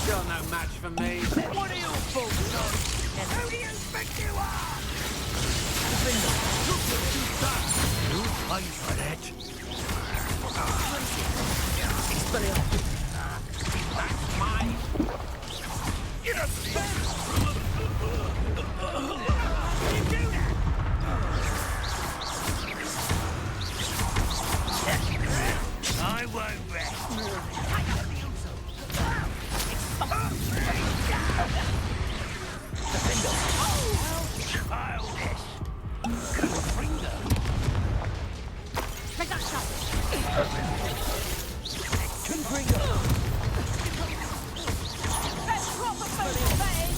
You're no match for me. What are you fools on? Who do you think you are? You'll pay for that. That's mine. You don't I won't rest. Childish. Take that shot! Let's drop the food, Betty!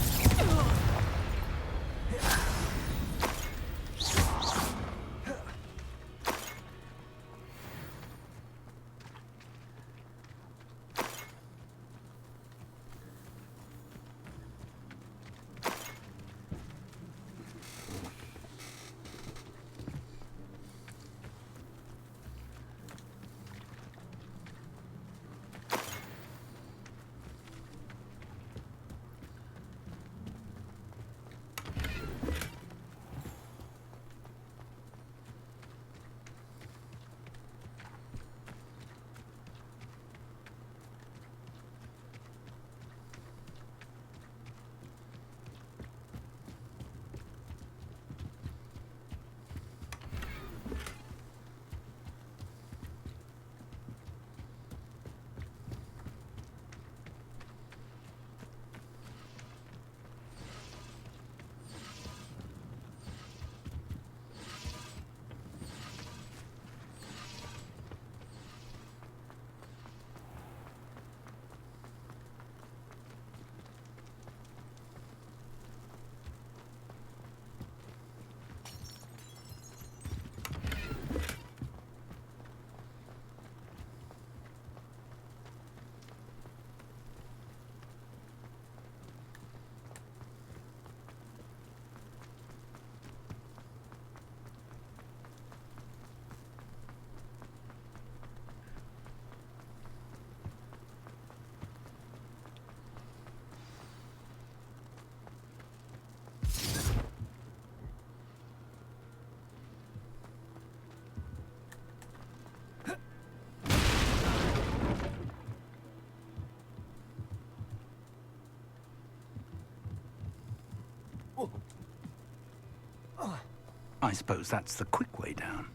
I suppose that's the quick way down.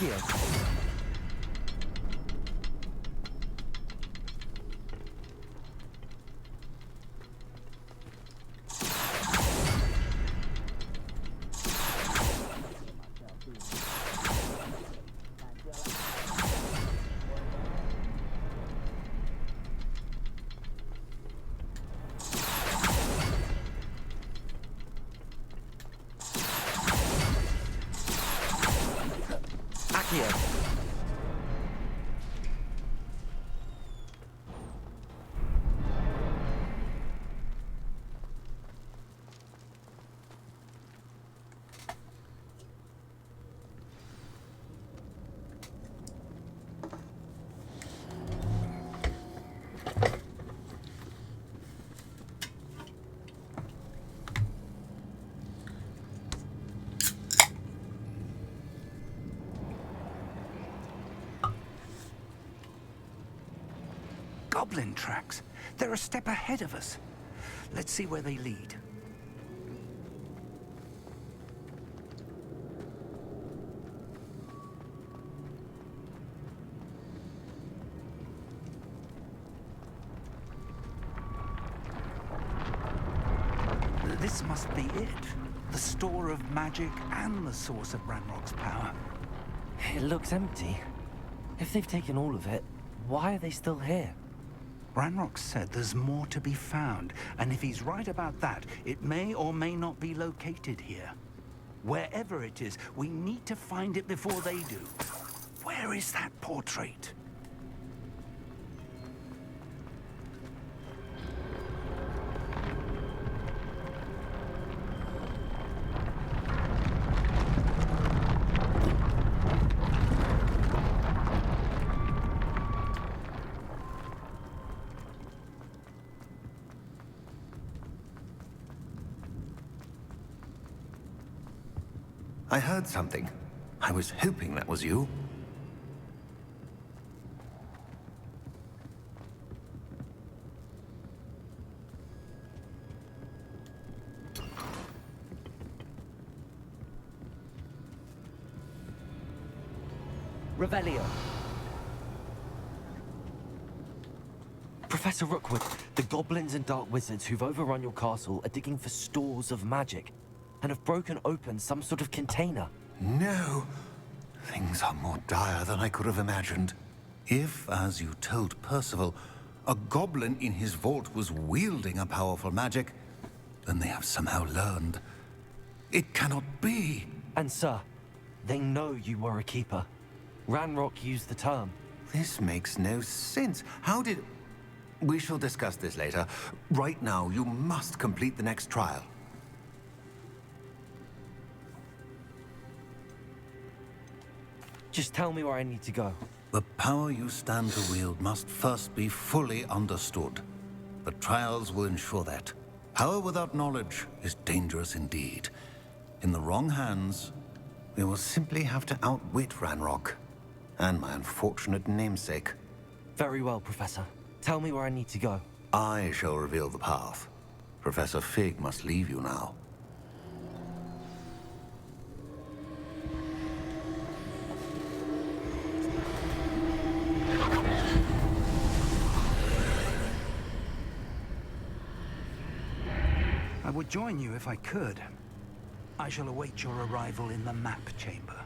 Accio. Accio. Goblin tracks. They're a step ahead of us. Let's see where they lead. This must be it. The store of magic and the source of Ranrock's power. It looks empty. If they've taken all of it, why are they still here? Ranrock said there's more to be found, and if he's right about that, it may or may not be located here. Wherever it is, we need to find it before they do. Where is that portrait? I heard something. I was hoping that was you. Revelio. Professor Rookwood, the goblins and dark wizards who've overrun your castle are digging for stores of magic and have broken open some sort of container. No. Things are more dire than I could have imagined. If, as you told Percival, a goblin in his vault was wielding a powerful magic, then they have somehow learned. It cannot be. And sir, they know you were a keeper. Ranrock used the term. This makes no sense. How did... We shall discuss this later. Right now, you must complete the next trial. Just tell me where I need to go. The power you stand to wield must first be fully understood. The trials will ensure that. Power without knowledge is dangerous indeed. In the wrong hands, we will simply have to outwit Ranrock and my unfortunate namesake. Very well, Professor. Tell me where I need to go. I shall reveal the path. Professor Fig must leave you now. I would join you if I could. I shall await your arrival in the map chamber.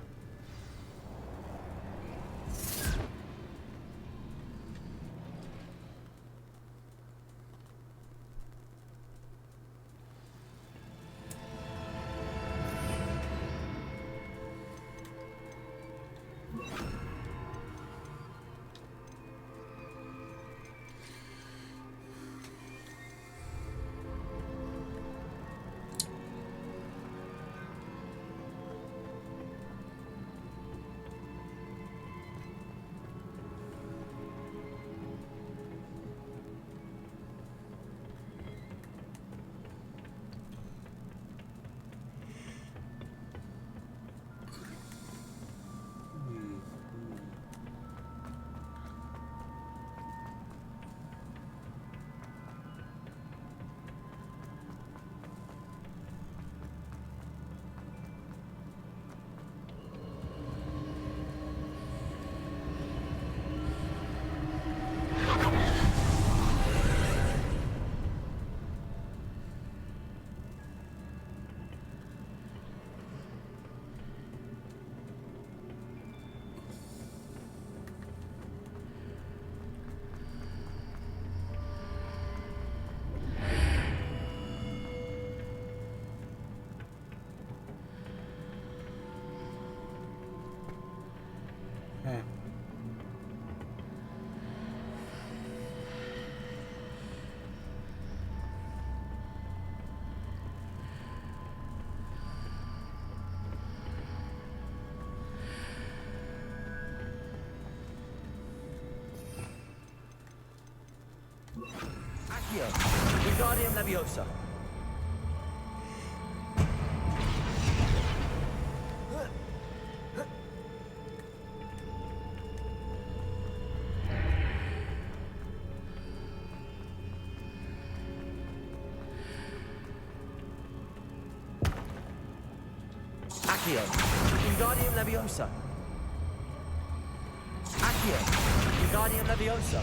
Accio, Wingardium Leviosa. Accio, Wingardium Leviosa. Accio, Wingardium Leviosa.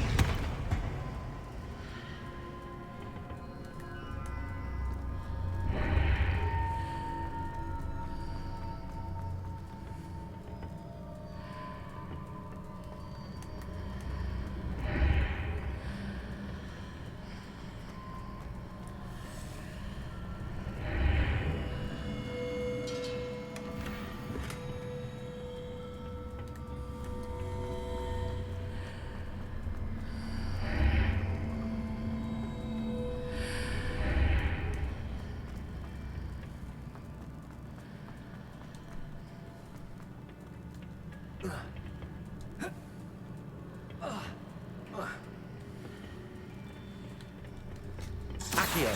Accio,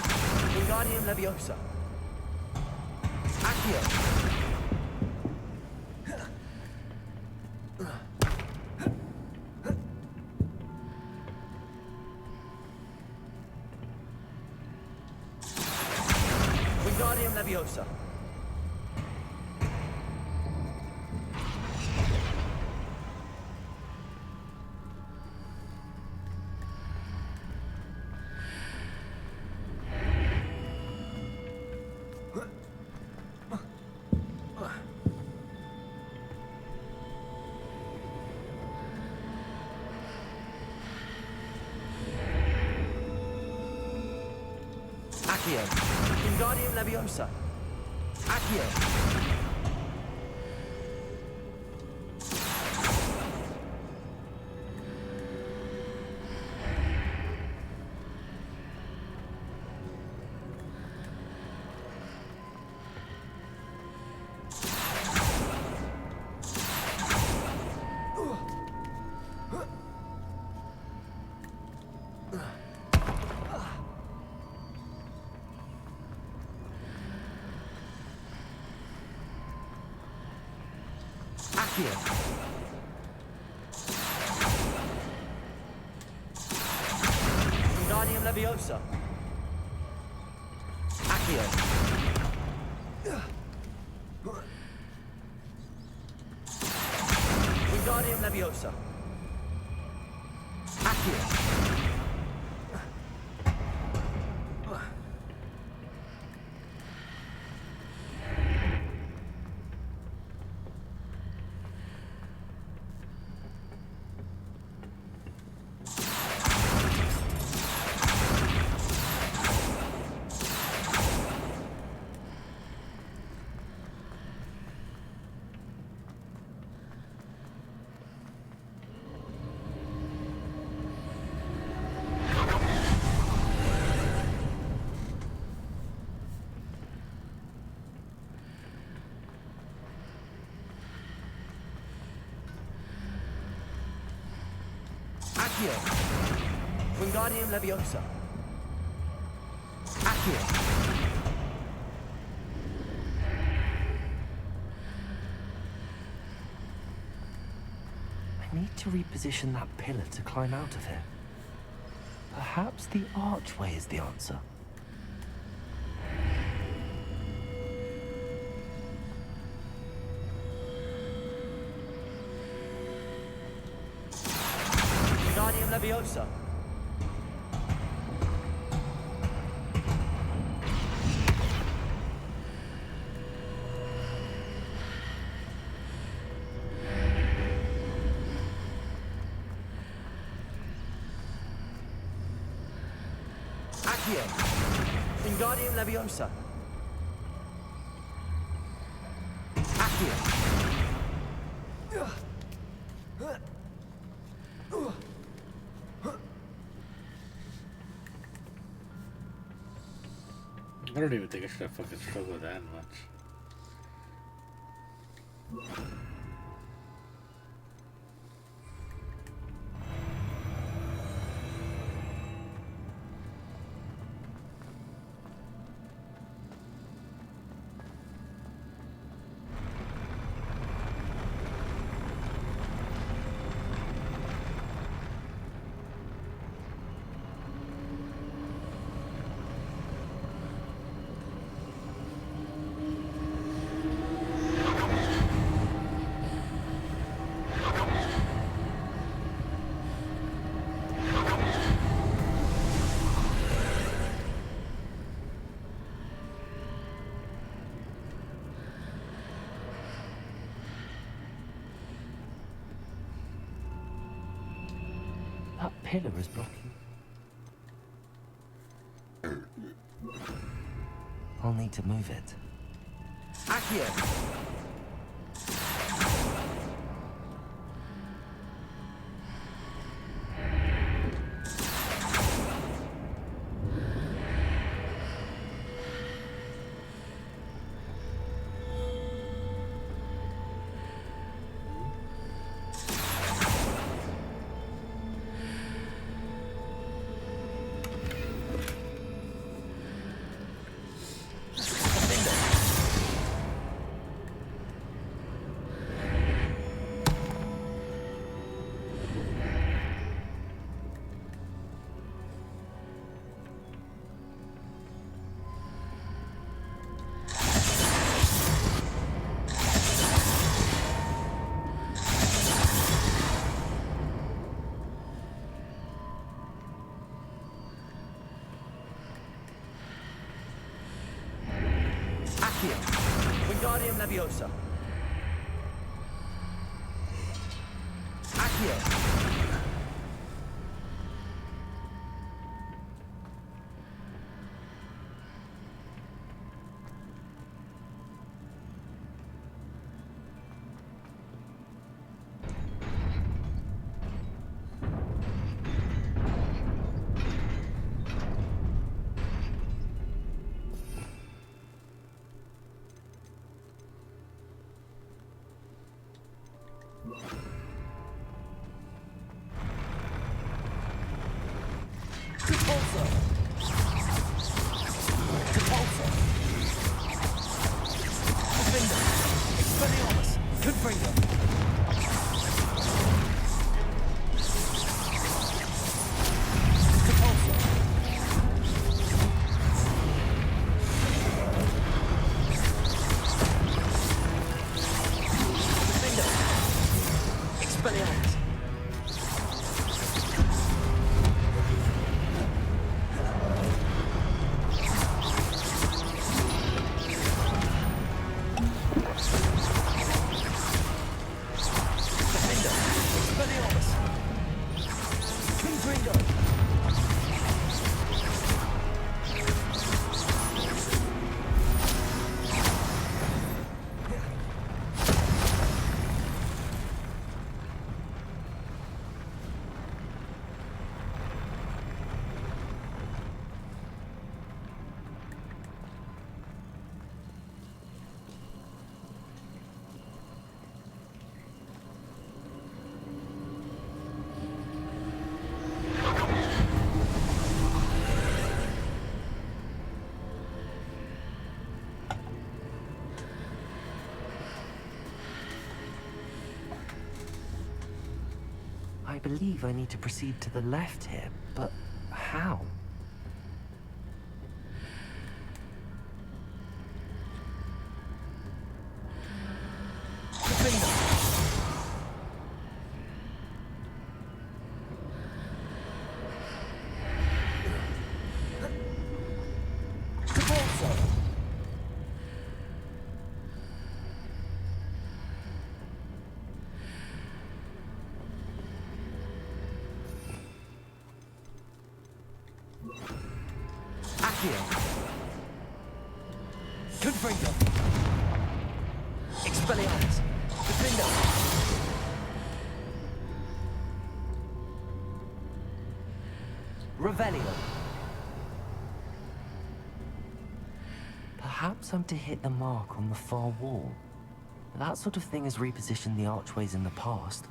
Wingardium Leviosa. Accio. Wingardium Leviosa. Accio, Wingardium Leviosa. Accio. Accio. Wingardium Leviosa. Accio. Wingardium Leviosa. Accio. Accio. Wingardium Leviosa. Accio. I need to reposition that pillar to climb out of here. Perhaps the archway is the answer. Wingardium Leviosa. Accio. Wingardium Leviosa. Accio. I don't even think I should have fucking struggled that much. That pillar is blocking. I'll need to move it. Accio! Wingardium Leviosa. Accio. I believe I need to proceed to the left here, but how? Confringo. Expelliarmus. Defendo. Revelio. Perhaps I'm to hit the mark on the far wall. That sort of thing has repositioned the archways in the past.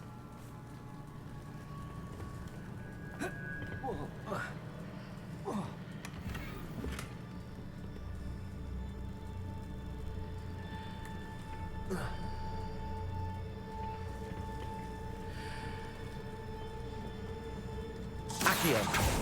Accio.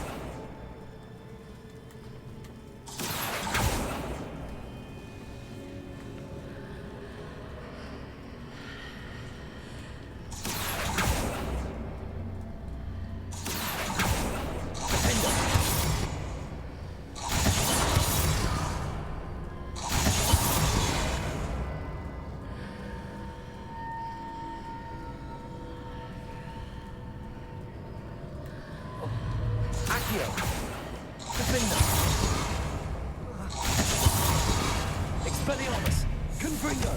Accio. Defender. Expelliarmus. Confringo.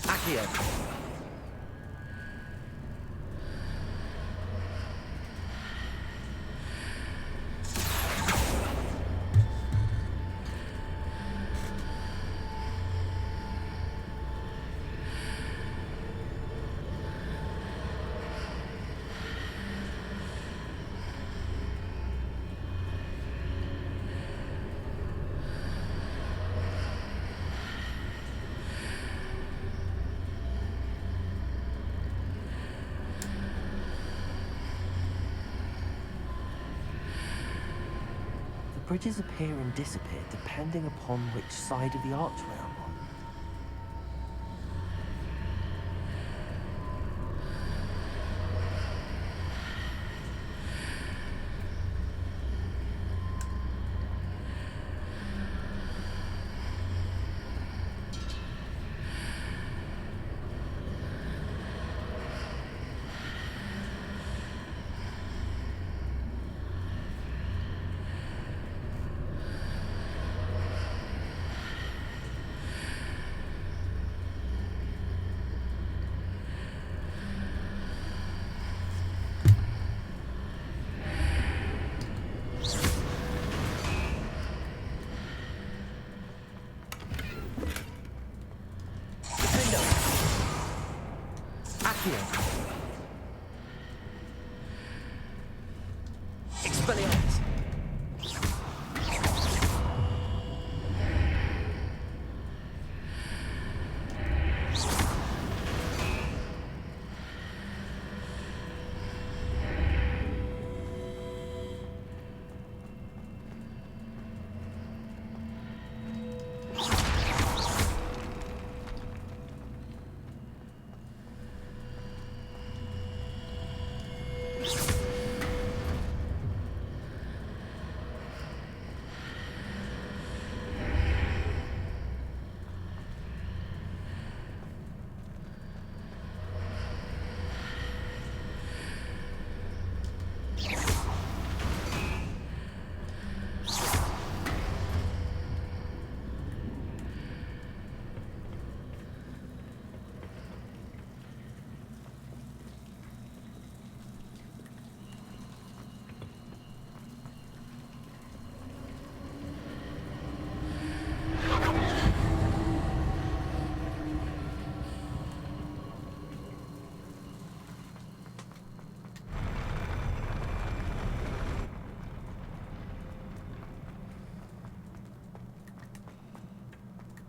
Accio. Bridges appear and disappear depending upon which side of the archway I'm on. Expelliarmus.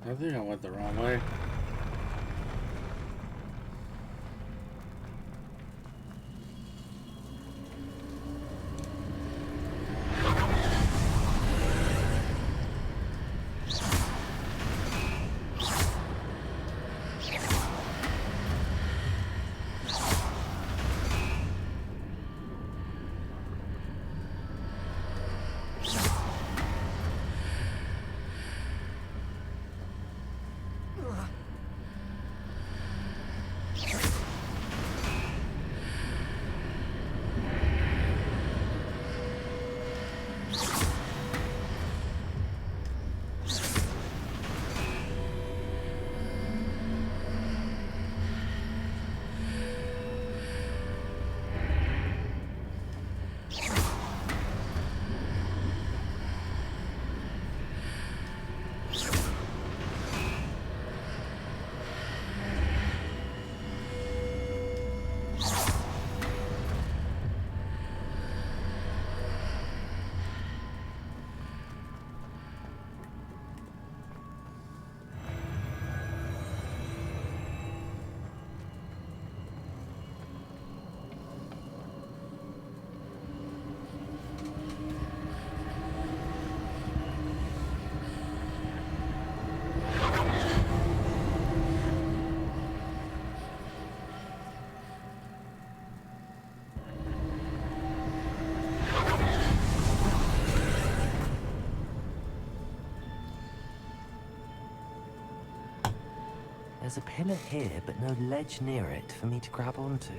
I think I went the wrong way. There's a pillar here, but no ledge near it for me to grab onto.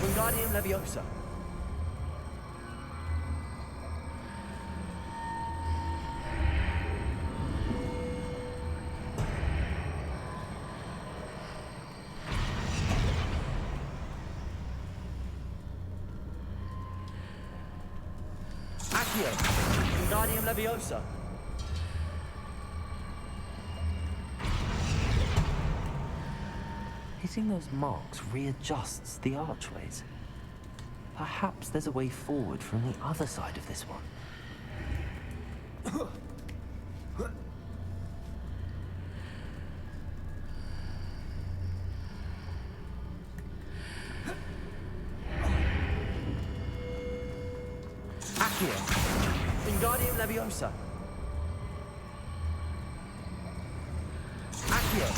Wingardium Leviosa. Accio. Wingardium Leviosa. Hitting those marks readjusts the archways. Perhaps there's a way forward from the other side of this one. Accio. Wingardium Leviosa. Accio.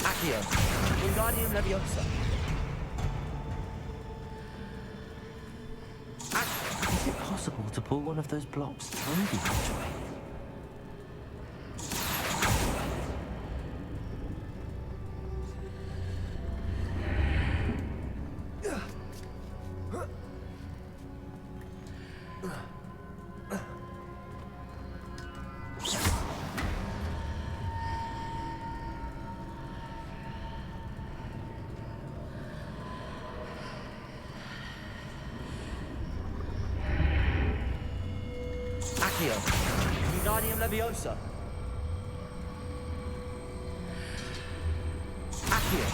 Accio. Wingardium Leviosa. Is it possible to pull one of those blocks through the archway? Accio. Wingardium Leviosa. Accio.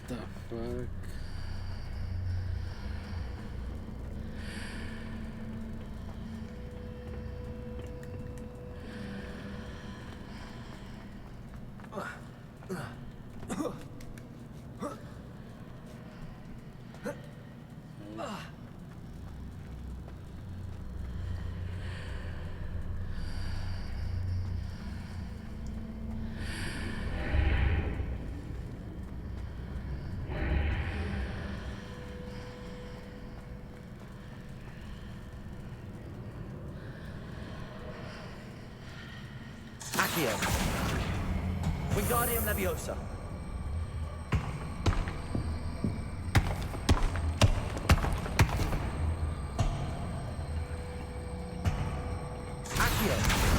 The fuck? Accio. Wingardium Leviosa. Accio.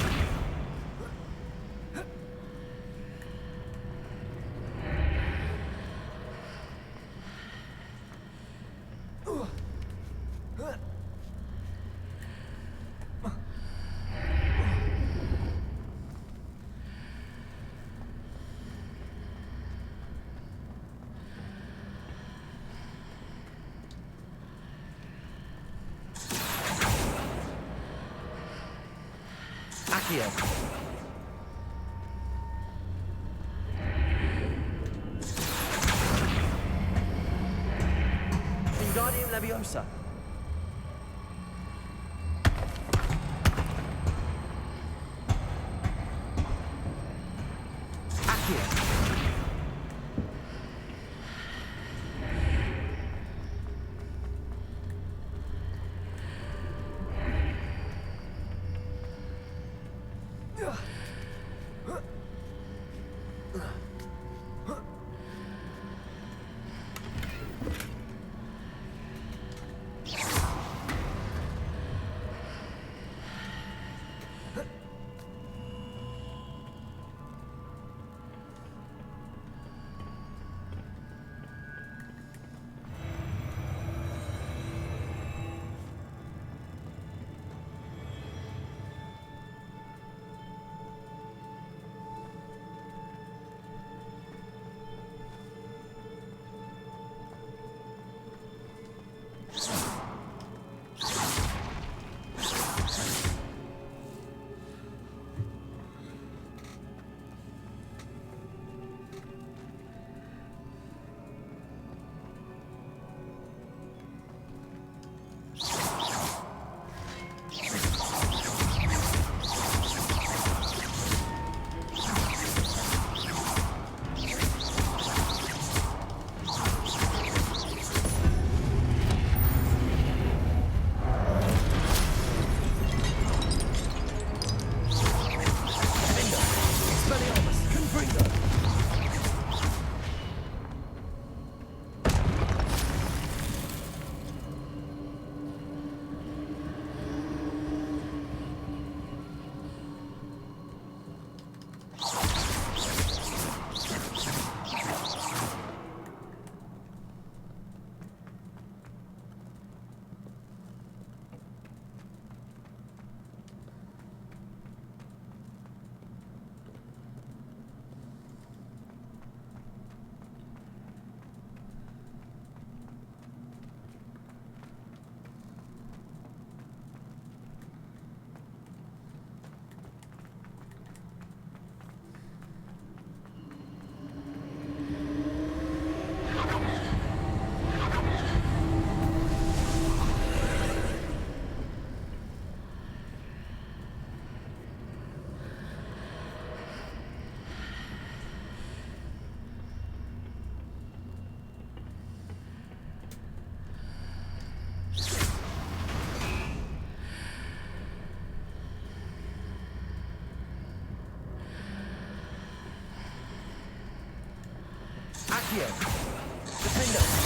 Accio. Wingardium Leviosa. Accio. Accio. Defender.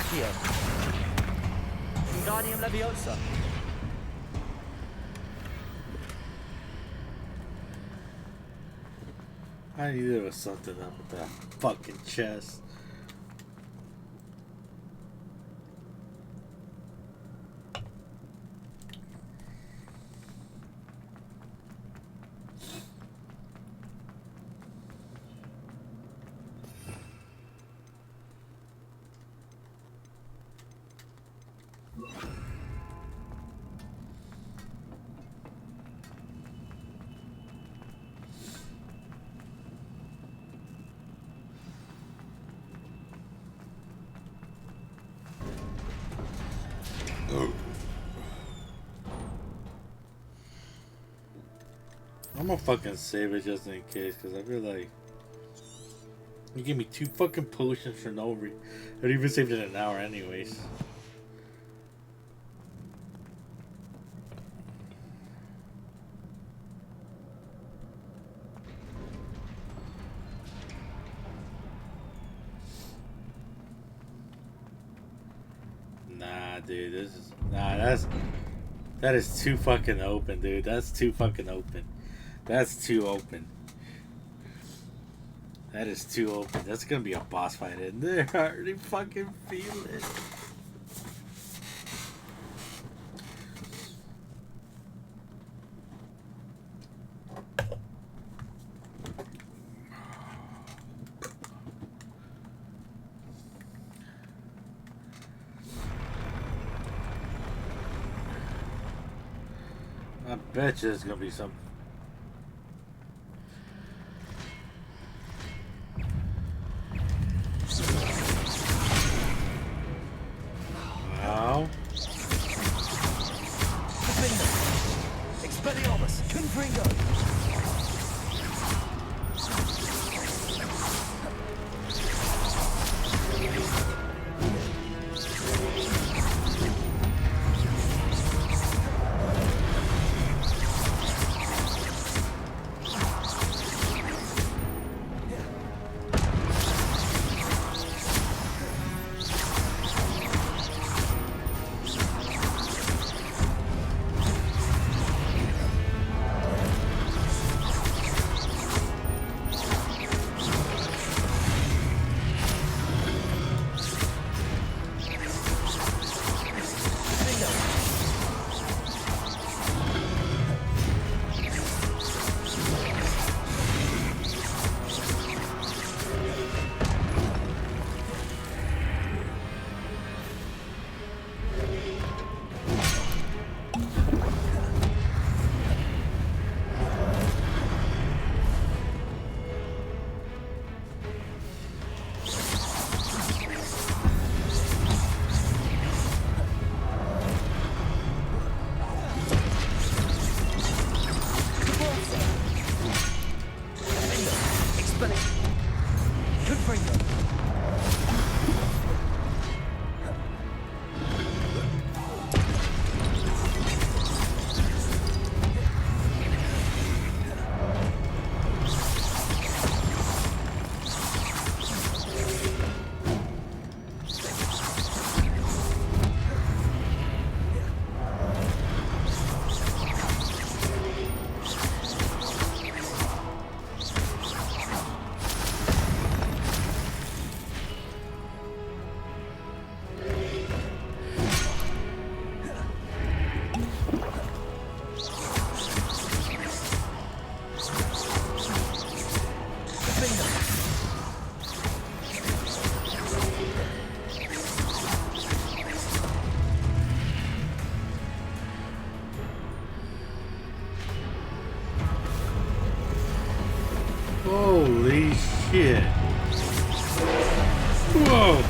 Accio. Wingardium Leviosa. I knew there was something up with that fucking chest. I'm gonna fucking save it just in case, because I feel like you give me 2 fucking potions for no reason. I even saved it in an hour anyways. Nah, dude, this is that is too fucking open, dude. That's too fucking open. That's too open. That is too open. That's gonna be a boss fight in there. I already fucking feel it. I bet you there's gonna be some. Wow. Expelliarmus. Confringo. Holy shit. Whoa.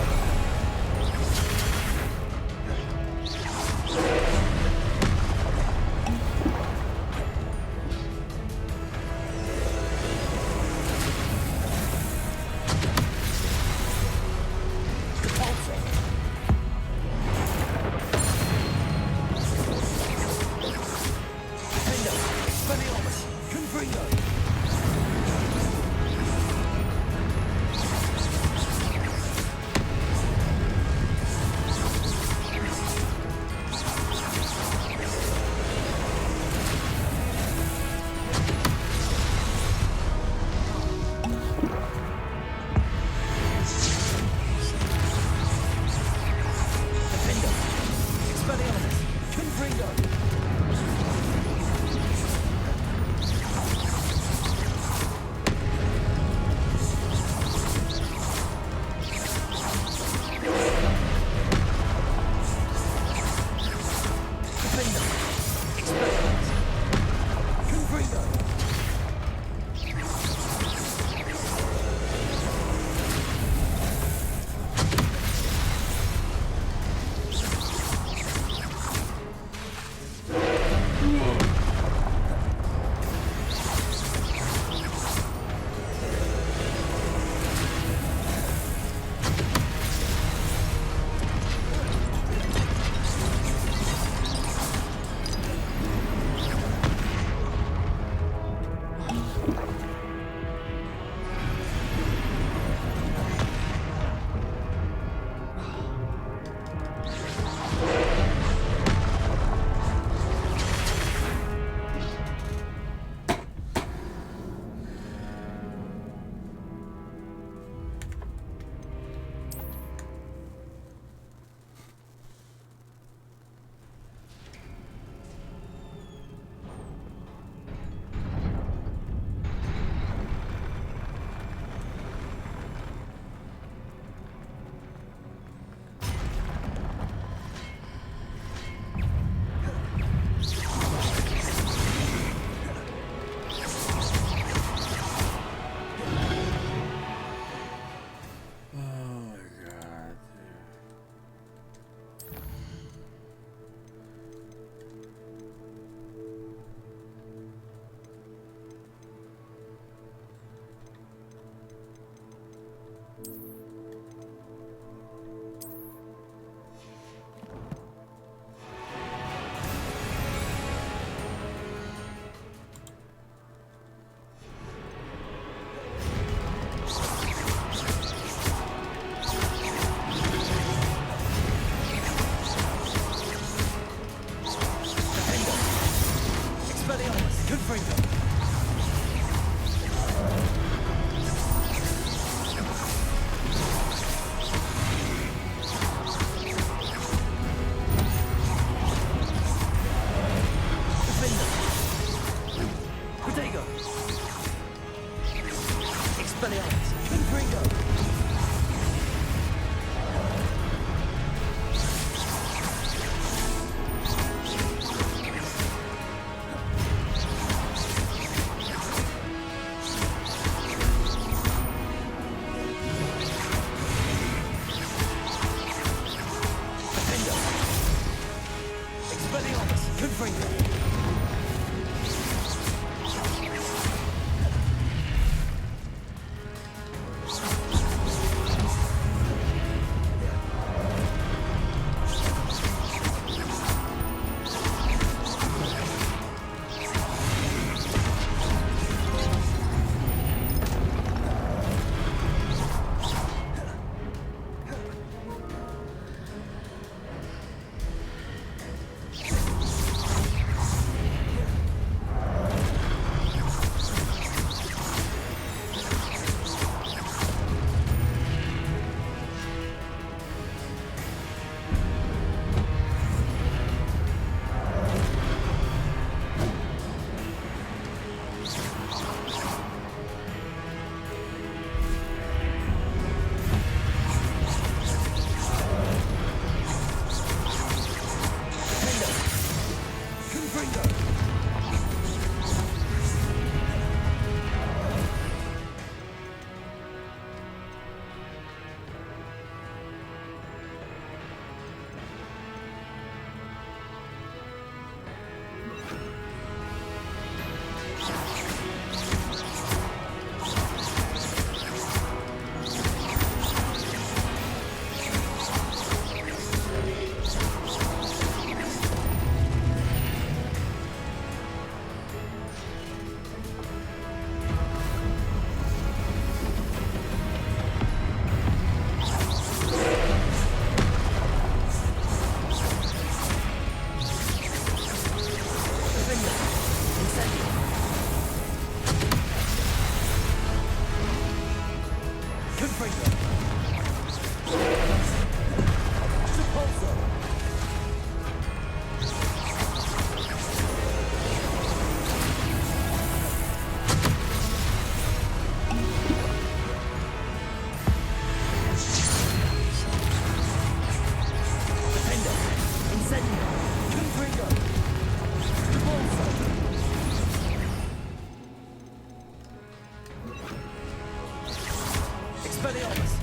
Expelliarmus!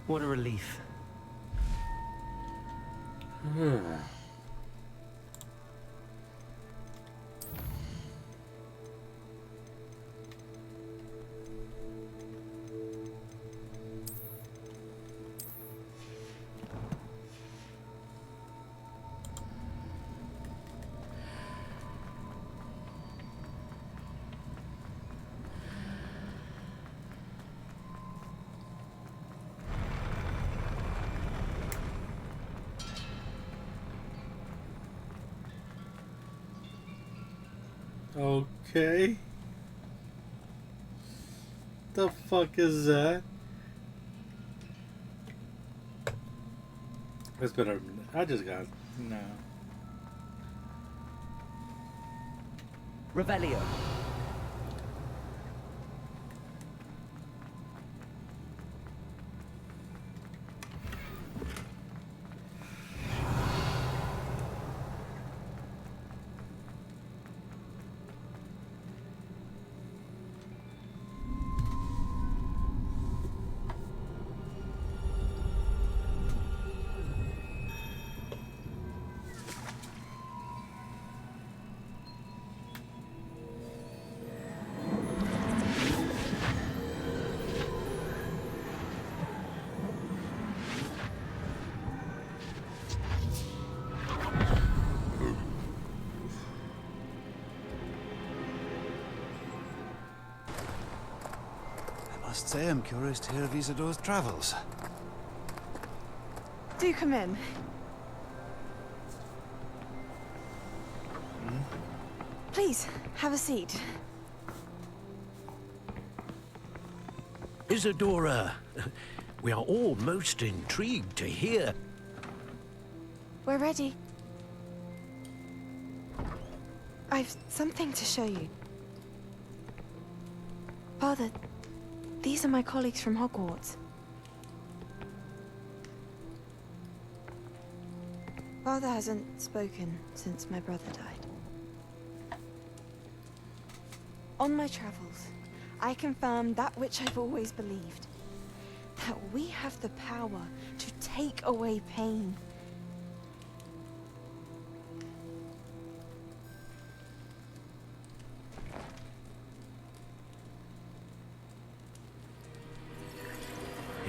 What a relief. Okay. The fuck is that? It's been a... I just got... No. Revelio. I must say I'm curious to hear of Isadore's travels. Do come in. Please, have a seat. Isadora, we are all most intrigued to hear. We're ready. I've something to show you. Father, these are my colleagues from Hogwarts. Father hasn't spoken since my brother died. On my travels, I confirmed that which I've always believed. That we have the power to take away pain.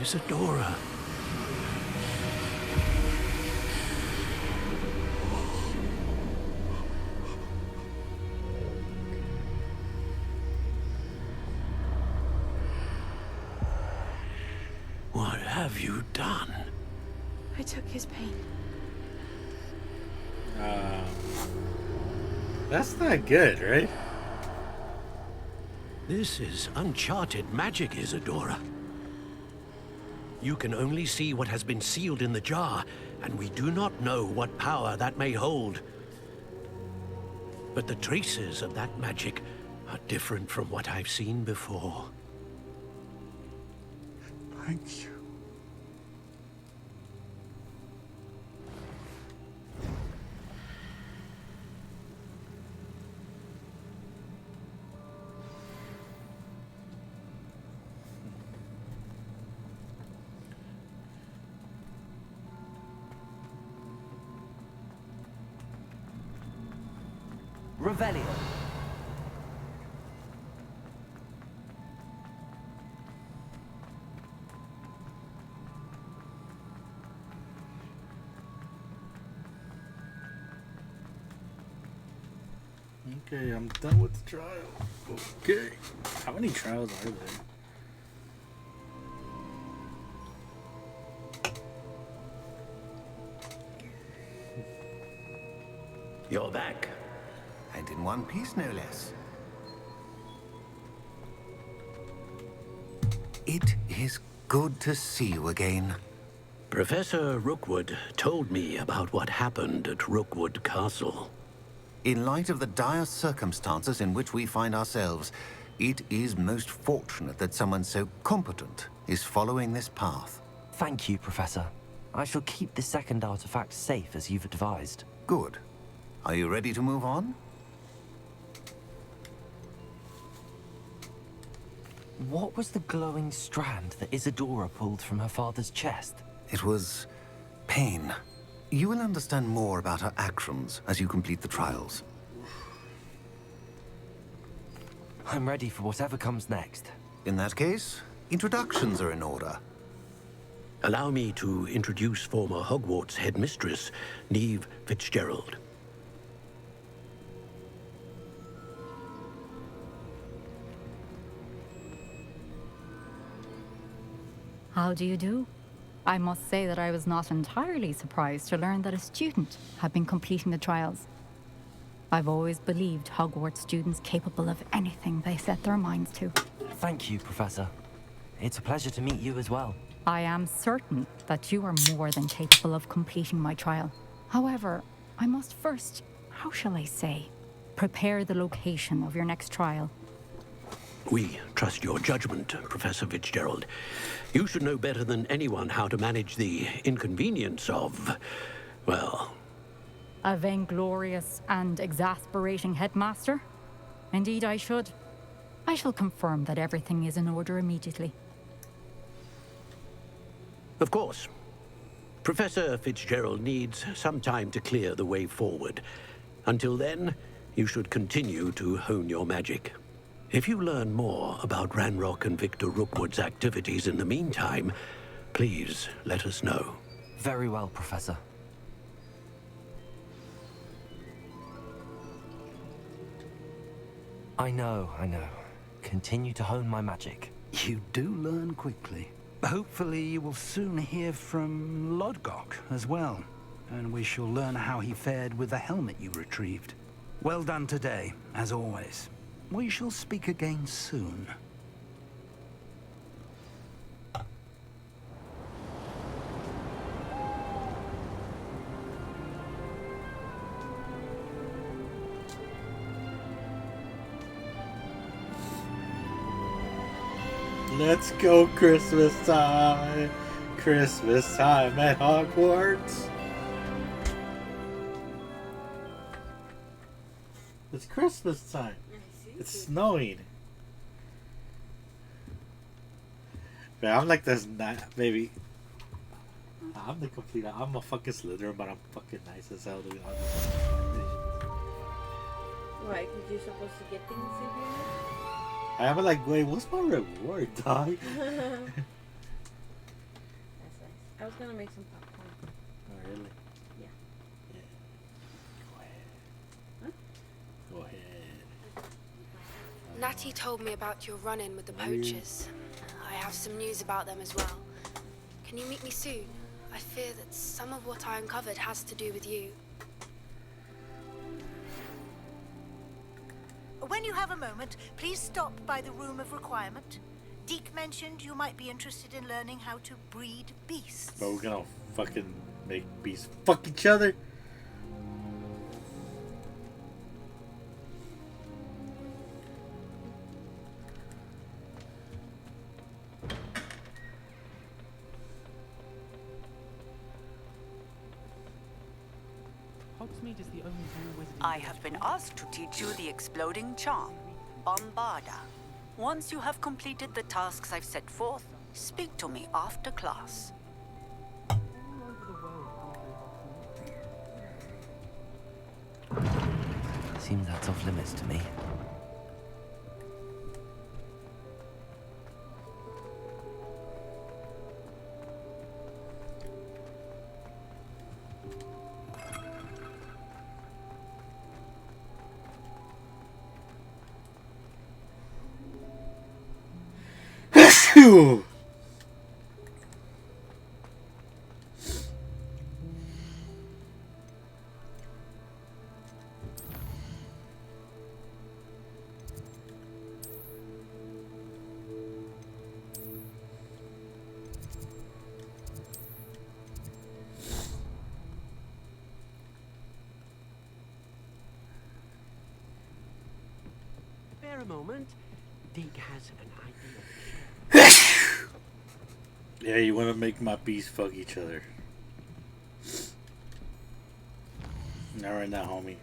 Isadora. What have you done? I took his pain. That's not good, right? This is uncharted magic, Isadora. You can only see what has been sealed in the jar, and we do not know what power that may hold. But the traces of that magic are different from what I've seen before. Thank you. Revelio. Okay, I'm done with the trial. Okay. How many trials are there? You're back. And in one piece, no less. It is good to see you again. Professor Rookwood told me about what happened at Rookwood Castle. In light of the dire circumstances in which we find ourselves, it is most fortunate that someone so competent is following this path. Thank you, Professor. I shall keep the second artifact safe as you've advised. Good. Are you ready to move on? What was the glowing strand that Isadora pulled from her father's chest? It was pain. You will understand more about her actions as you complete the trials. I'm ready for whatever comes next. In that case, introductions are in order. Allow me to introduce former Hogwarts headmistress, Neve Fitzgerald. How do you do? I must say that I was not entirely surprised to learn that a student had been completing the trials. I've always believed Hogwarts students capable of anything they set their minds to. Thank you, Professor. It's a pleasure to meet you as well. I am certain that you are more than capable of completing my trial. However, I must first, how shall I say, prepare the location of your next trial. We trust your judgment, Professor Fitzgerald. You should know better than anyone how to manage the inconvenience of, well... A vainglorious and exasperating headmaster? Indeed I should. I shall confirm that everything is in order immediately. Of course. Professor Fitzgerald needs some time to clear the way forward. Until then, you should continue to hone your magic. If you learn more about Ranrock and Victor Rookwood's activities in the meantime, please let us know. Very well, Professor. I know. Continue to hone my magic. You do learn quickly. Hopefully you will soon hear from Lodgok as well, and we shall learn how he fared with the helmet you retrieved. Well done today, as always. We shall speak again soon. Let's go Christmas time! Christmas time at Hogwarts! It's Christmas time! It's snowing! Man, I'm like this, maybe... I'm the complete... I'm a fucking Slytherin, but I'm fucking nice as hell doing all this. Why? Because you're supposed to get things in here? I'm like, wait, what's my reward, dog? That's nice. I was gonna make some popcorn. Oh, really? Yeah. Go ahead. Huh? Go ahead. Natty told me about your run-in with the poachers. I have some news about them as well. Can you meet me soon? I fear that some of what I uncovered has to do with you. When you have a moment, please stop by the Room of Requirement. Deke mentioned you might be interested in learning how to breed beasts. But we're gonna fucking make beasts fuck each other? Hogsmeade is the only blue wizard. I have been asked to teach you the exploding charm, Bombarda. Once you have completed the tasks I've set forth, speak to me after class. Seems that's off limits to me. Phew. Bear a moment. Deke has an idea. Yeah, you want to make my beasts fuck each other. Not right now, homie.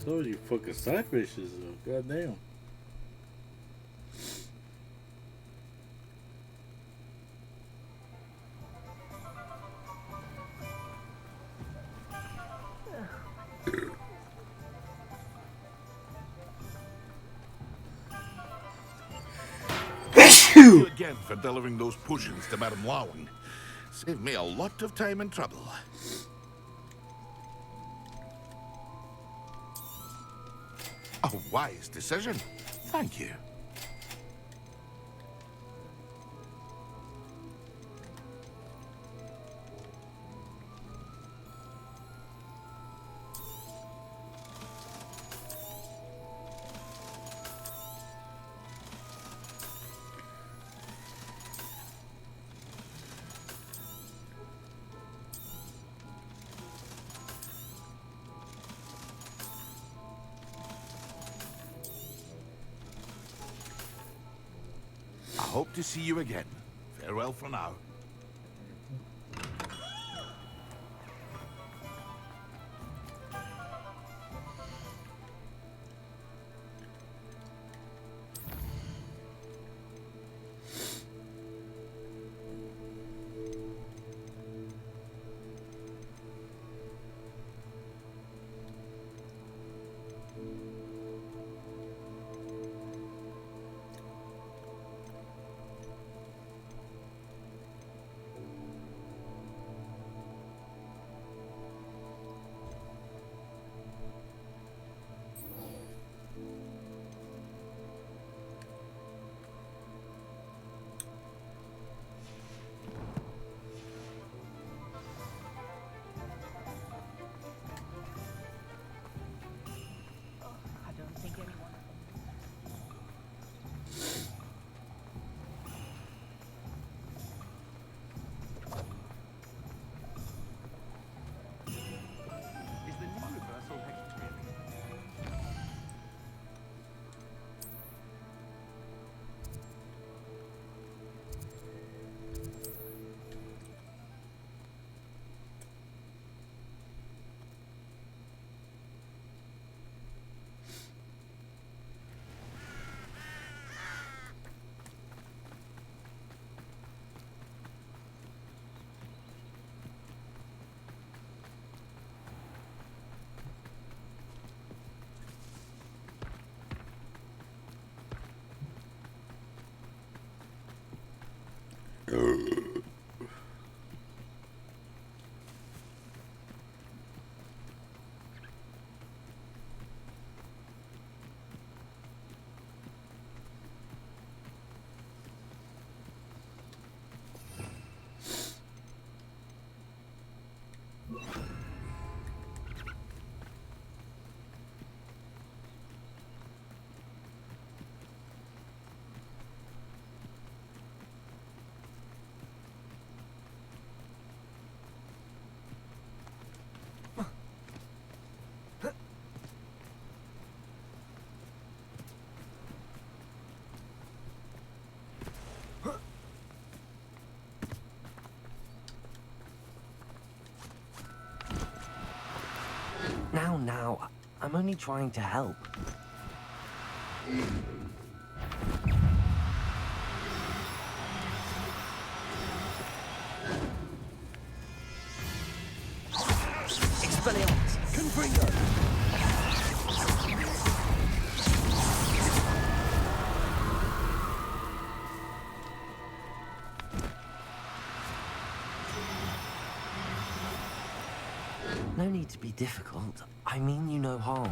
So you fucking side fishes though. Goddamn. Thank you again for delivering those potions to Madame Lowing. Saved me a lot of time and trouble. A wise decision. Thank you. I hope to see you again. Farewell for now. Now, I'm only trying to help. Confringo! No need to be difficult. I mean you no harm.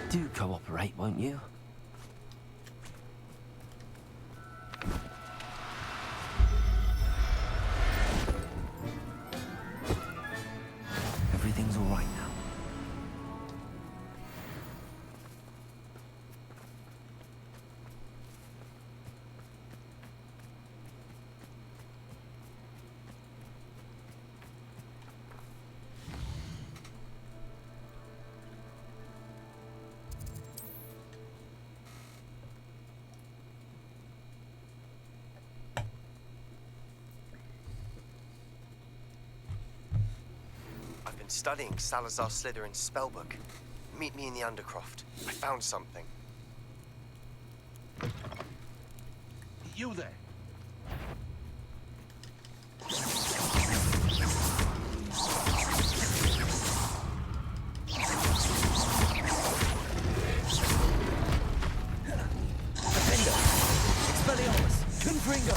Do cooperate, won't you? Everything's all right now. I've been studying Salazar Slytherin's spellbook. Meet me in the Undercroft. I found something. You there? Defender! Expelliarmus! Confringo!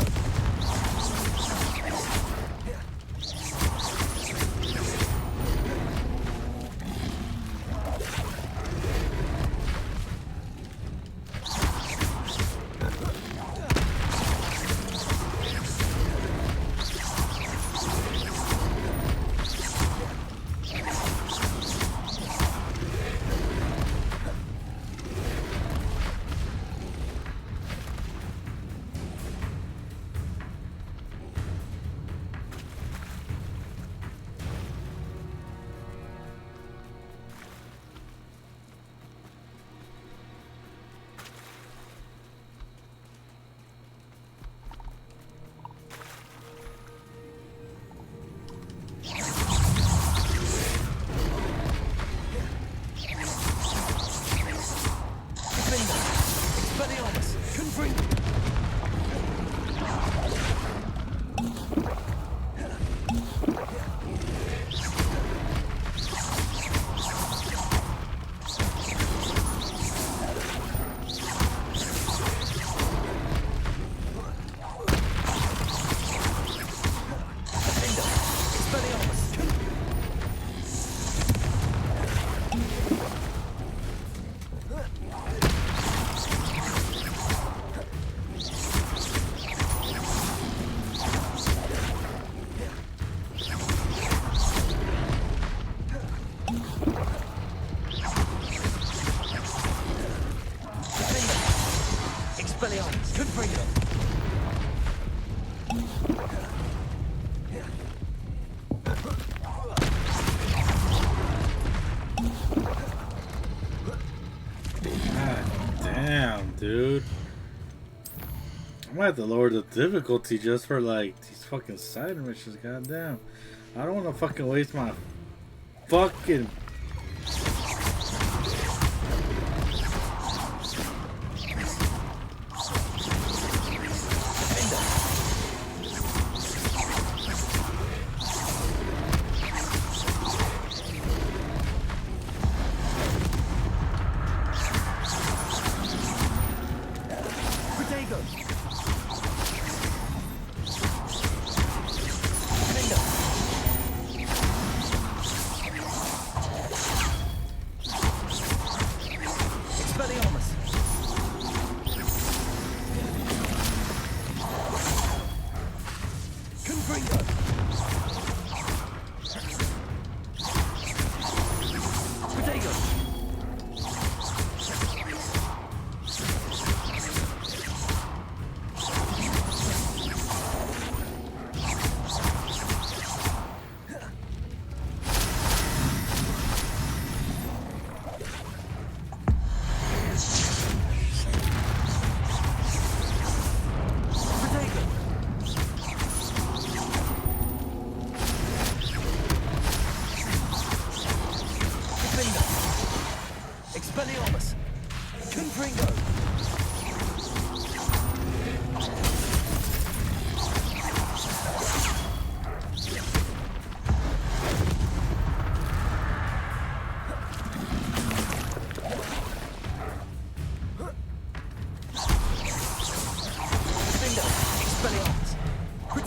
Expelliarmus! Confringo! God damn, dude. I might have to lower the difficulty just for like these fucking side missions, goddamn. I don't wanna fucking waste my fucking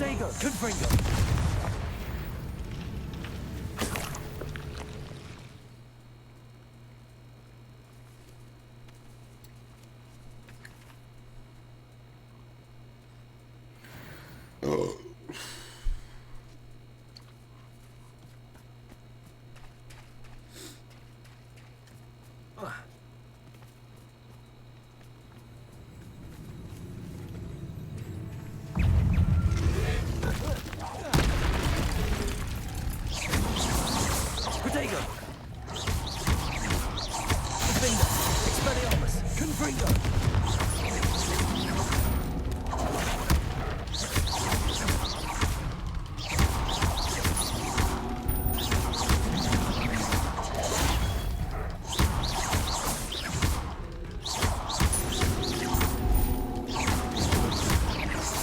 Protego! Confringo! Protego! Defender! Expelliarmus! Confringo!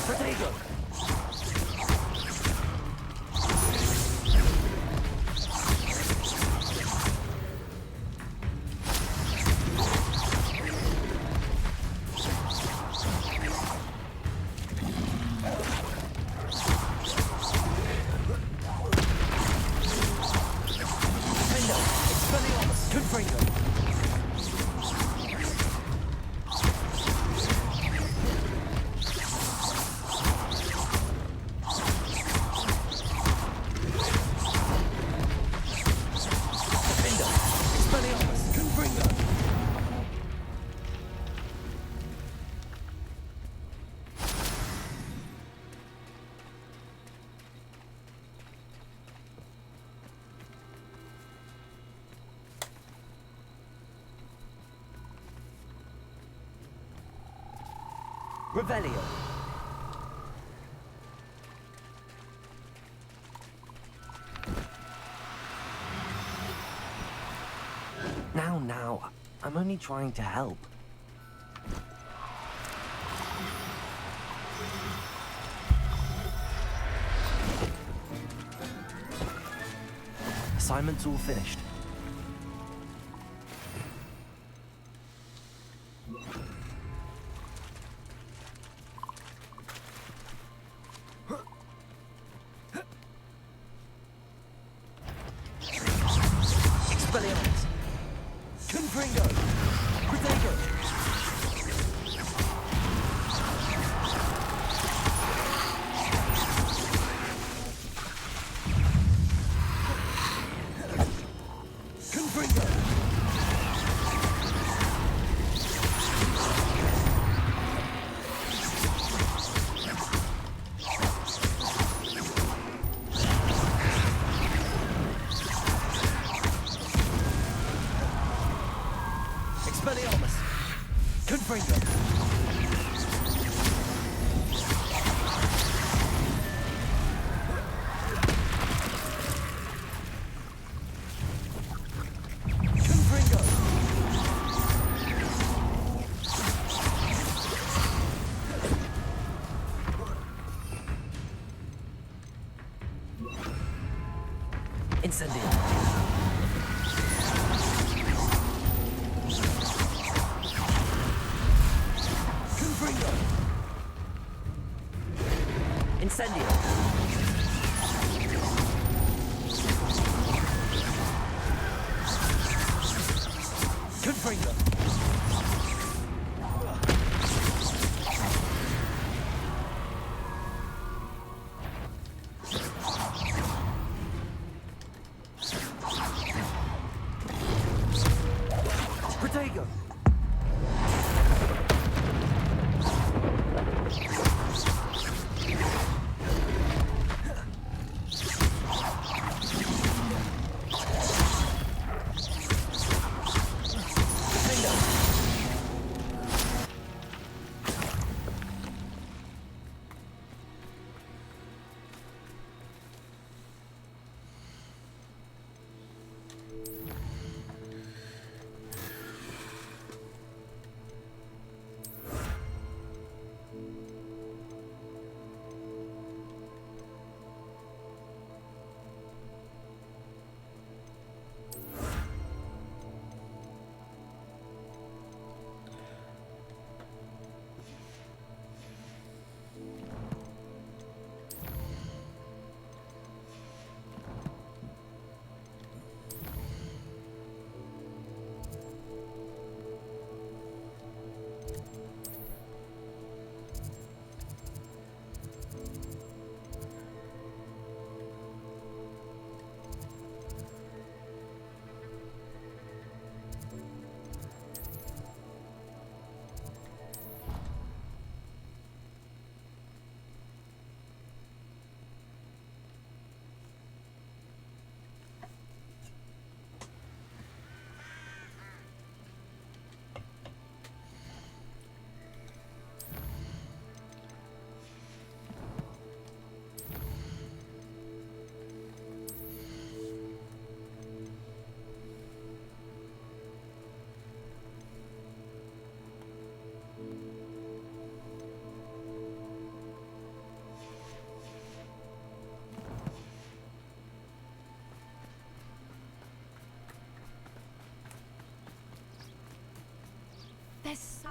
Protego! Defender! Expelliarmus! Confringo! Defender! Expelliarmus! Confringo! Revelio. Now, I'm only trying to help. Assignment's all finished. Expelliarmus! Confringo! Protego! Confringo! Expelliarmus! Confringo! Confringo! Incendio! Confringo! Incendio! Confringo! Protego!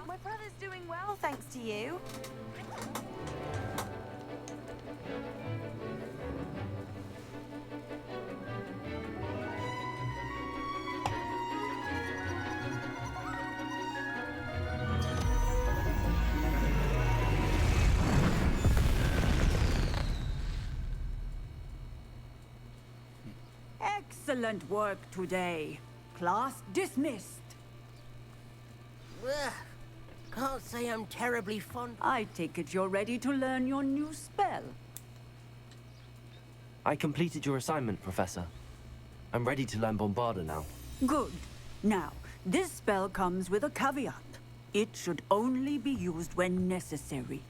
My brother's doing well, thanks to you. Excellent work today. Class dismissed. Ugh. Can't say I'm terribly fond. I take it you're ready to learn your new spell. I completed your assignment, Professor. I'm ready to learn Bombarda now. Good. Now, this spell comes with a caveat. It should only be used when necessary.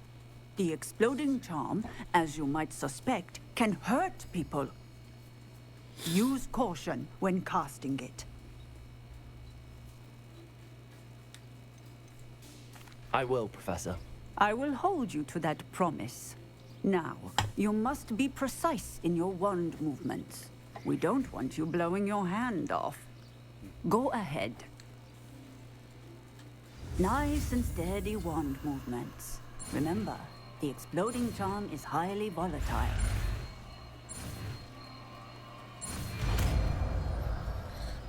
The exploding charm, as you might suspect, can hurt people. Use caution when casting it. I will, Professor. I will hold you to that promise. Now, you must be precise in your wand movements. We don't want you blowing your hand off. Go ahead. Nice and steady wand movements. Remember, the exploding charm is highly volatile.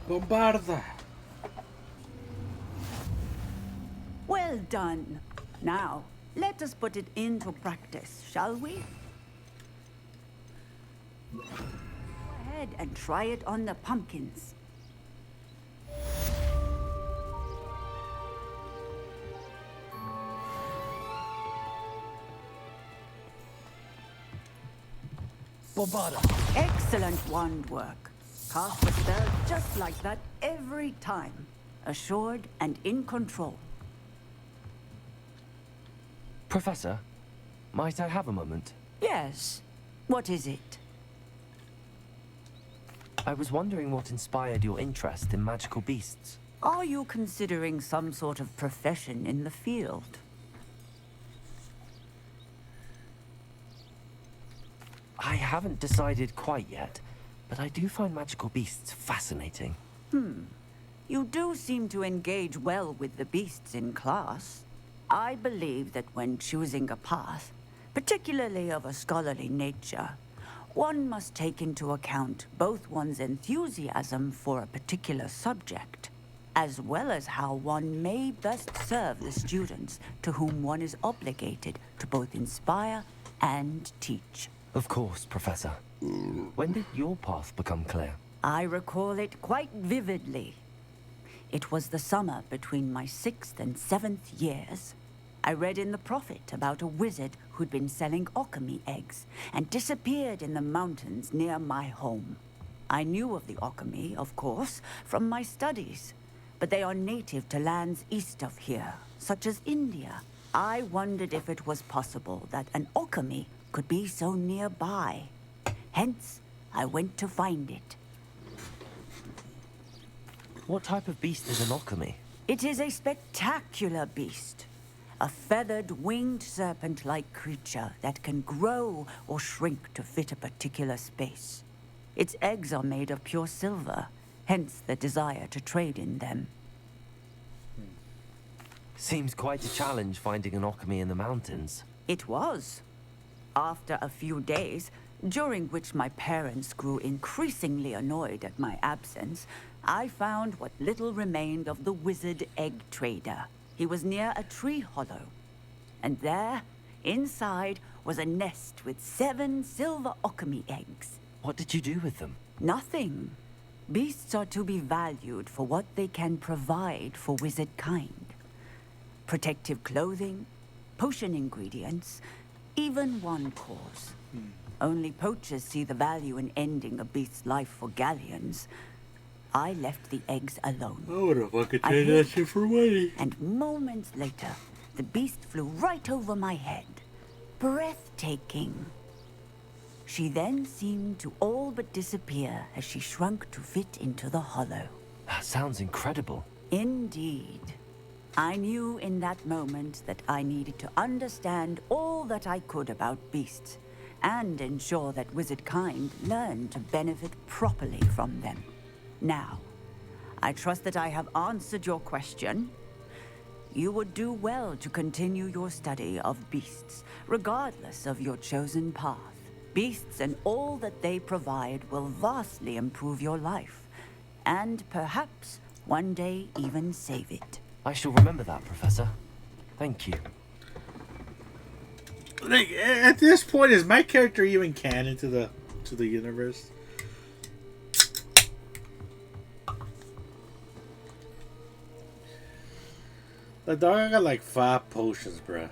Bombarda! Well done. Now, let us put it into practice, shall we? Go ahead and try it on the pumpkins. Bombarda! Excellent wand work. Cast the spell just like that every time. Assured and in control. Professor, might I have a moment? Yes. What is it? I was wondering what inspired your interest in magical beasts. Are you considering some sort of profession in the field? I haven't decided quite yet, but I do find magical beasts fascinating. You do seem to engage well with the beasts in class. I believe that when choosing a path, particularly of a scholarly nature, one must take into account both one's enthusiasm for a particular subject, as well as how one may best serve the students to whom one is obligated to both inspire and teach. Of course, Professor. When did your path become clear? I recall it quite vividly. It was the summer between my 6th and 7th years. I read in the Prophet about a wizard who'd been selling alchemy eggs and disappeared in the mountains near my home. I knew of the alchemy, of course, from my studies, but they are native to lands east of here, such as India. I wondered if it was possible that an alchemy could be so nearby. Hence, I went to find it. What type of beast is an alchemy? It is a spectacular beast. A feathered, winged serpent-like creature that can grow or shrink to fit a particular space. Its eggs are made of pure silver, hence the desire to trade in them. Seems quite a challenge finding an alchemy in the mountains. It was. After a few days, during which my parents grew increasingly annoyed at my absence, I found what little remained of the wizard egg trader. He was near a tree hollow. And there, inside, was a nest with 7 silver alchemy eggs. What did you do with them? Nothing. Beasts are to be valued for what they can provide for wizard kind. Protective clothing, potion ingredients, even wand cores. Only poachers see the value in ending a beast's life for galleons. I left the eggs alone. I would have fucking taken that shit for money. And moments later, the beast flew right over my head. Breathtaking. She then seemed to all but disappear as she shrunk to fit into the hollow. That sounds incredible. Indeed. I knew in that moment that I needed to understand all that I could about beasts and ensure that wizard kind learned to benefit properly from them. Now, I trust that I have answered your question. You would do well to continue your study of beasts, regardless of your chosen path. Beasts and all that they provide will vastly improve your life, and perhaps one day even save it. I shall remember that, Professor. Thank you. Like, at this point, is my character even canon to the universe? The dog, I got like 5 potions, bruh.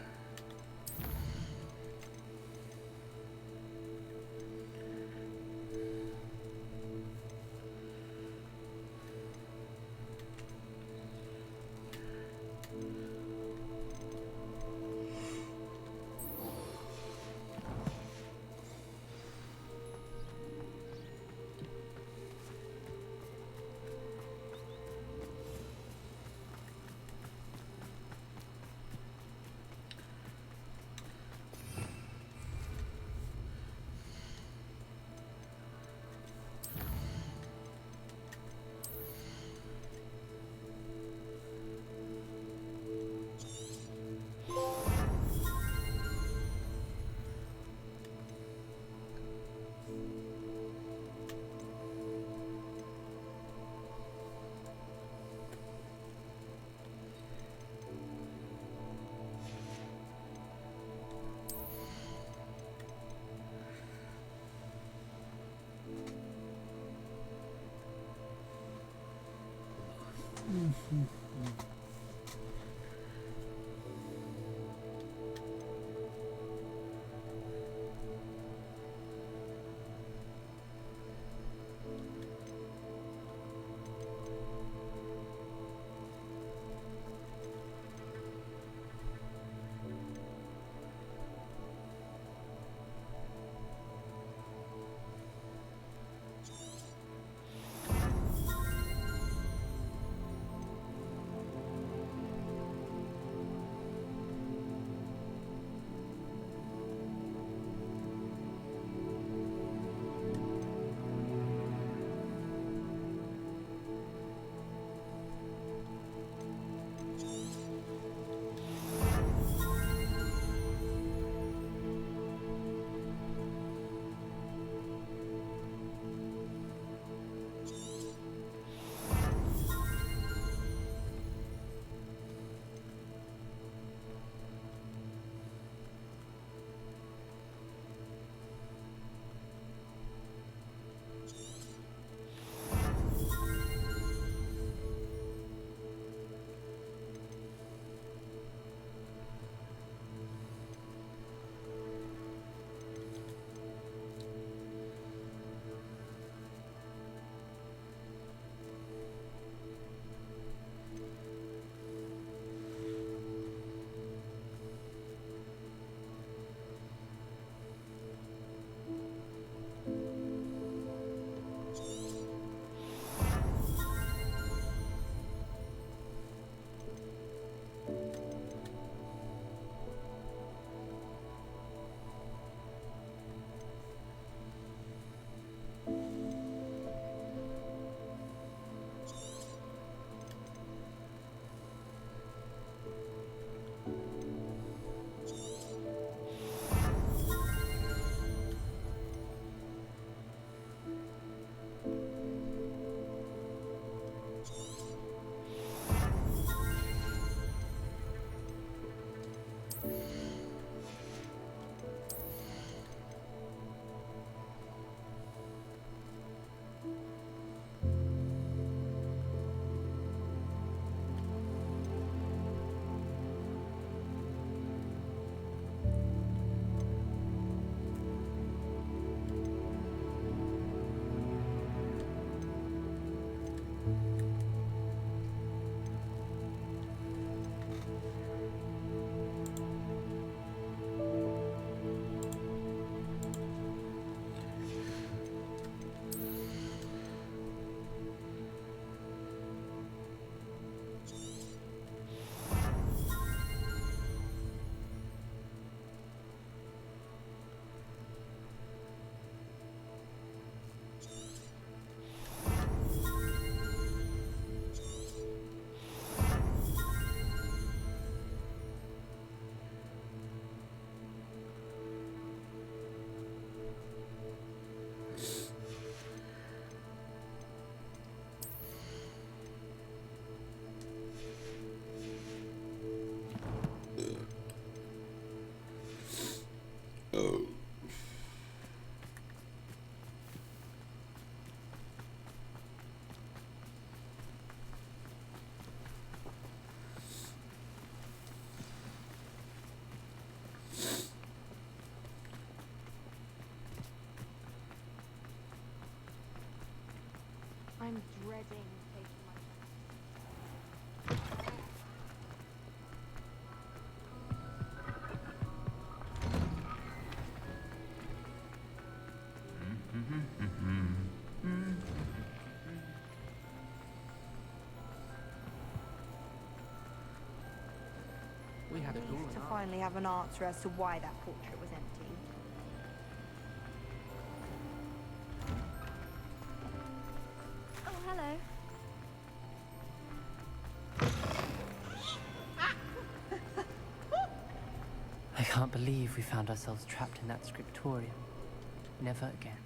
I'm dreading taking my Relieved to finally have an answer as to why that portrait was empty. Oh, hello. I can't believe we found ourselves trapped in that scriptorium. Never again.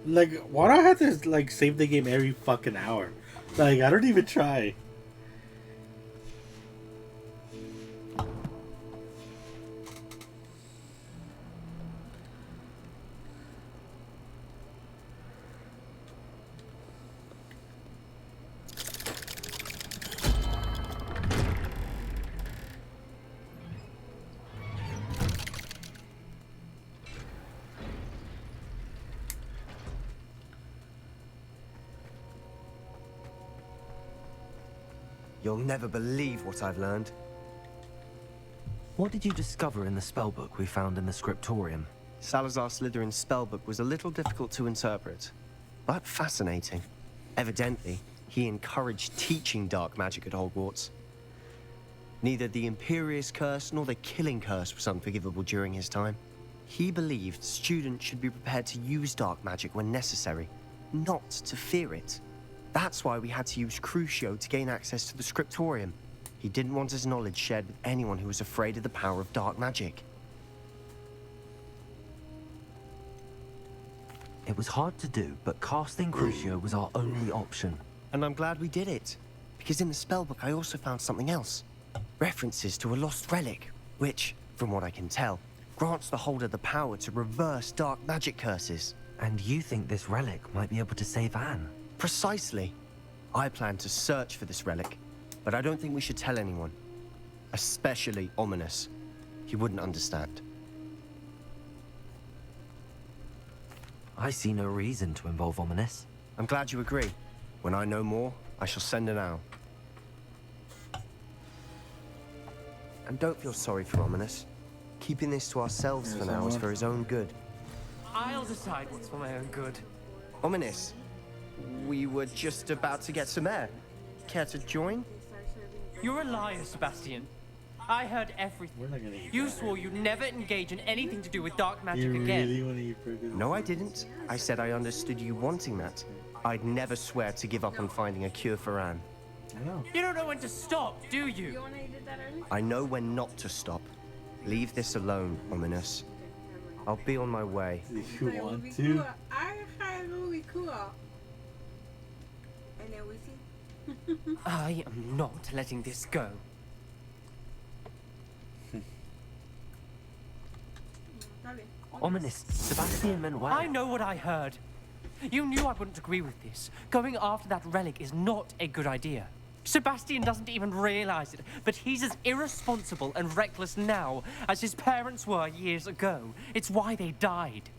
Like, why do I have to like save the game every fucking hour? Like, I don't even try. You'll never believe what I've learned. What did you discover in the spellbook we found in the scriptorium? Salazar Slytherin's spellbook was a little difficult to interpret, but fascinating. Evidently, he encouraged teaching dark magic at Hogwarts. Neither the Imperious Curse nor the Killing Curse was unforgivable during his time. He believed students should be prepared to use dark magic when necessary, not to fear it. That's why we had to use Crucio to gain access to the scriptorium. He didn't want his knowledge shared with anyone who was afraid of the power of dark magic. It was hard to do, but casting Crucio was our only option. And I'm glad we did it, because in the spellbook I also found something else. References to a lost relic, which, from what I can tell, grants the holder the power to reverse dark magic curses. And you think this relic might be able to save Anne? Precisely. I plan to search for this relic, but I don't think we should tell anyone. Especially Ominous. He wouldn't understand. I see no reason to involve Ominous. I'm glad you agree. When I know more, I shall send an owl. And don't feel sorry for Ominous. Keeping this to ourselves for now is for his own good. I'll decide what's for my own good. Ominous, we were just about to get some air. Care to join? You're a liar, Sebastian. I heard everything. You swore you'd never engage in anything to do with dark magic again. No, I didn't. I said I understood you wanting that. I'd never swear to give up on finding a cure for Anne. I know. You don't know when to stop, do you? I know when not to stop. Leave this alone, Ominous. I'll be on my way. If you want to. I am not letting this go. Ominous, Sebastian Manuel. I know what I heard. You knew I wouldn't agree with this. Going after that relic is not a good idea. Sebastian doesn't even realize it, but he's as irresponsible and reckless now as his parents were years ago. It's why they died.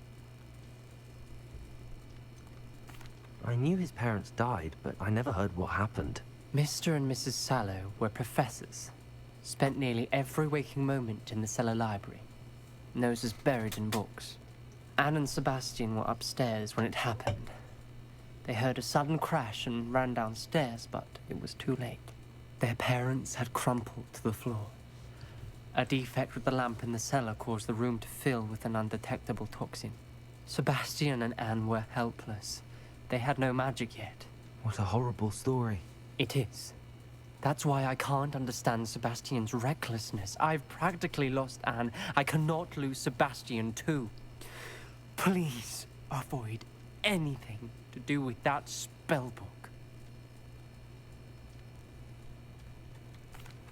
I knew his parents died, but I never heard what happened. Mr. and Mrs. Sallow were professors. Spent nearly every waking moment in the cellar library. Noses buried in books. Anne and Sebastian were upstairs when it happened. They heard a sudden crash and ran downstairs, but it was too late. Their parents had crumpled to the floor. A defect with the lamp in the cellar caused the room to fill with an undetectable toxin. Sebastian and Anne were helpless. They had no magic yet. What a horrible story. It is. That's why I can't understand Sebastian's recklessness. I've practically lost Anne. I cannot lose Sebastian too. Please avoid anything to do with that spellbook.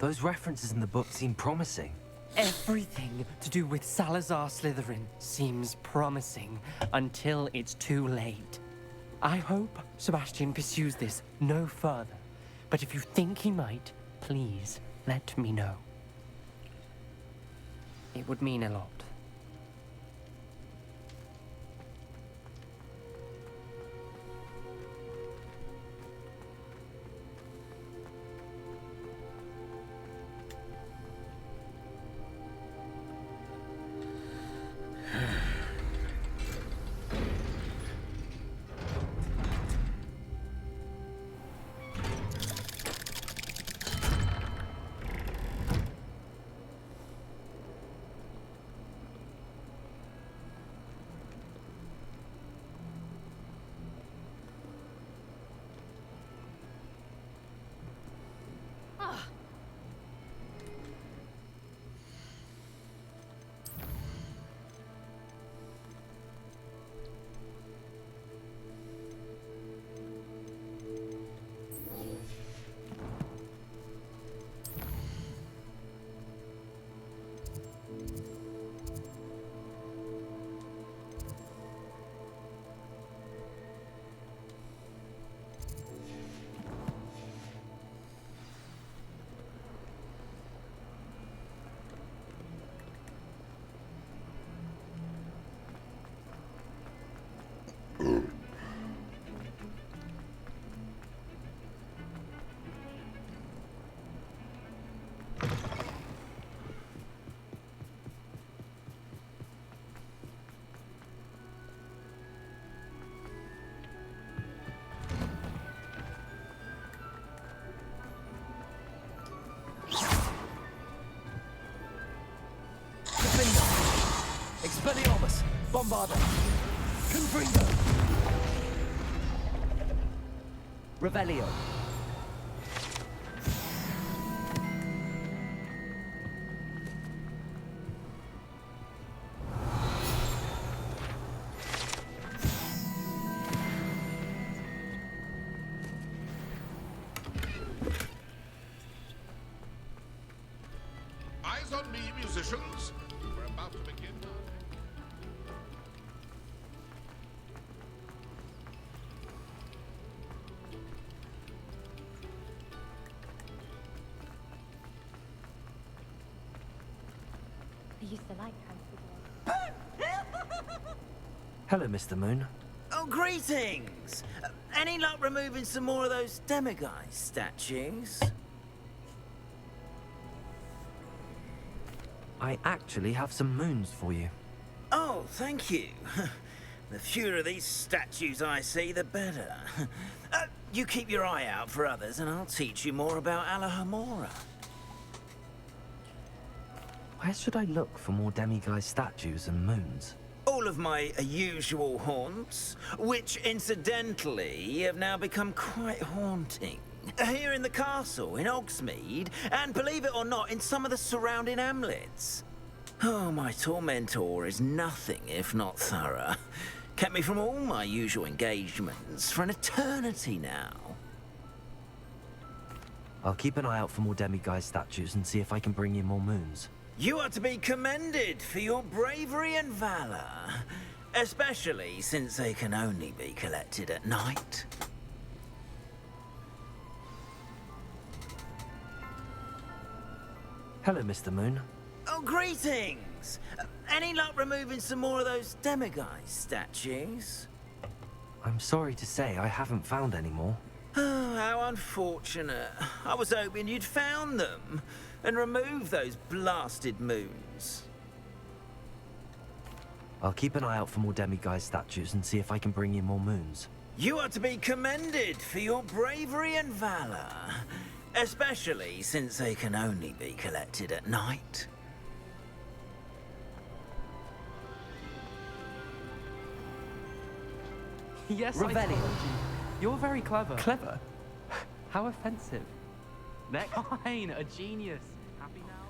Those references in the book seem promising. Everything to do with Salazar Slytherin seems promising until it's too late. I hope Sebastian pursues this no further. But if you think he might, please let me know. It would mean a lot. Expelliarmus! Bombarda! Confringo! Revelio! Eyes on me, musicians. We're about to begin. I used to like Hello, Mr. Moon. Oh, greetings! Any luck removing some more of those demiguise statues? I actually have some moons for you. Oh, thank you. The fewer of these statues I see, the better. You keep your eye out for others, and I'll teach you more about Alohomora. Where should I look for more demiguise statues and moons? All of my usual haunts, which incidentally have now become quite haunting. Here in the castle, in Hogsmeade, and believe it or not, in some of the surrounding hamlets. Oh, my tormentor is nothing if not thorough. Kept me from all my usual engagements for an eternity now. I'll keep an eye out for more demiguise statues and see if I can bring you more moons. You are to be commended for your bravery and valor, especially since they can only be collected at night. Hello, Mr. Moon. Oh, greetings! Any luck removing some more of those demiguise statues? I'm sorry to say I haven't found any more. Oh, how unfortunate. I was hoping you'd found them and removed those blasted moons. I'll keep an eye out for more demiguise statues and see if I can bring you more moons. You are to be commended for your bravery and valor, especially since they can only be collected at night. Yes, Revelio. I told you. You're very clever. Clever? How offensive. Next. Fine, a genius. Happy now?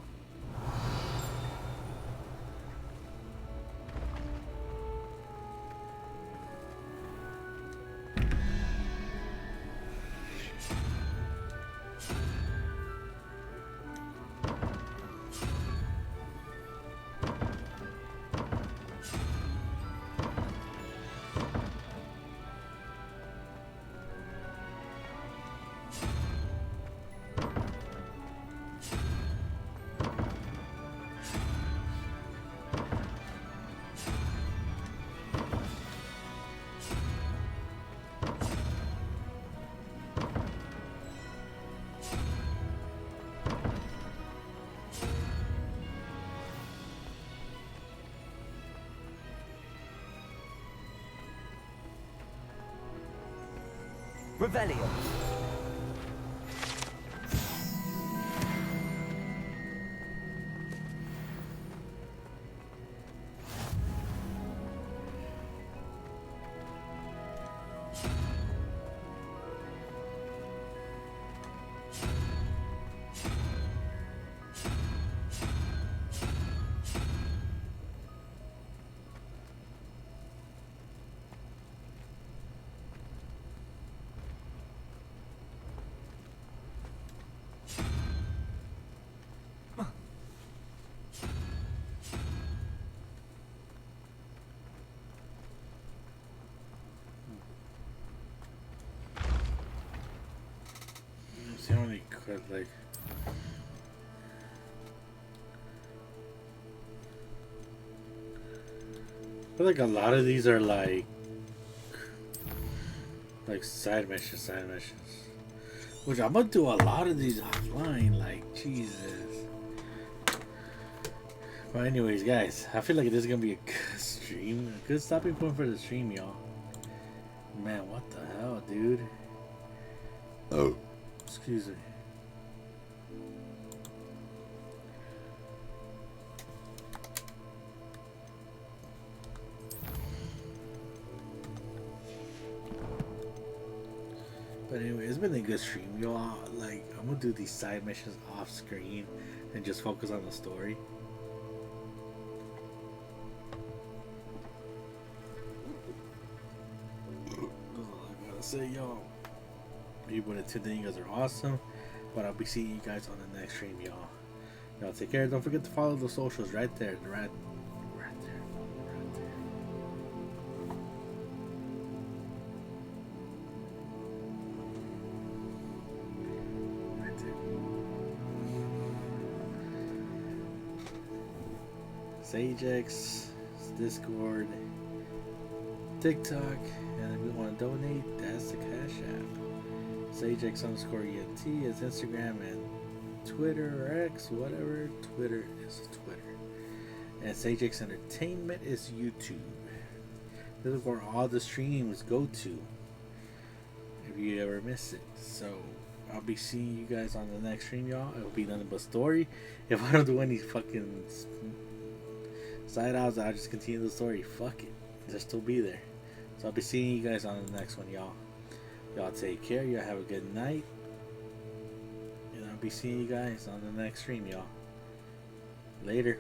Revelio. See how many could like. I feel like a lot of these are like side missions, which I'm gonna do a lot of these offline. Like Jesus. But anyways, guys, I feel like this is gonna be a good stream, a good stopping point for the stream, y'all. Man, what the hell, dude? Oh. Excuse me. But anyway, it's been a good stream, y'all. Like, I'm gonna do these side missions off screen and just focus on the story. I gotta say, y'all. People that tuned in, you guys are awesome. But I'll be seeing you guys on the next stream, y'all. Y'all take care. Don't forget to follow the socials right there. Right there. Sagex, Discord, TikTok, and if you want to donate, that's the Cash App. Sagex_ENT is Instagram and Twitter or X, whatever. Twitter is Twitter. And Sagex Entertainment is YouTube. This is where all the streams go to if you ever miss it. So I'll be seeing you guys on the next stream, y'all. It'll be nothing but story. If I don't do any fucking side outs, I'll just continue the story. Fuck it. They'll still be there. So I'll be seeing you guys on the next one, y'all. Y'all take care. Y'all have a good night. And I'll be seeing you guys on the next stream, y'all. Later.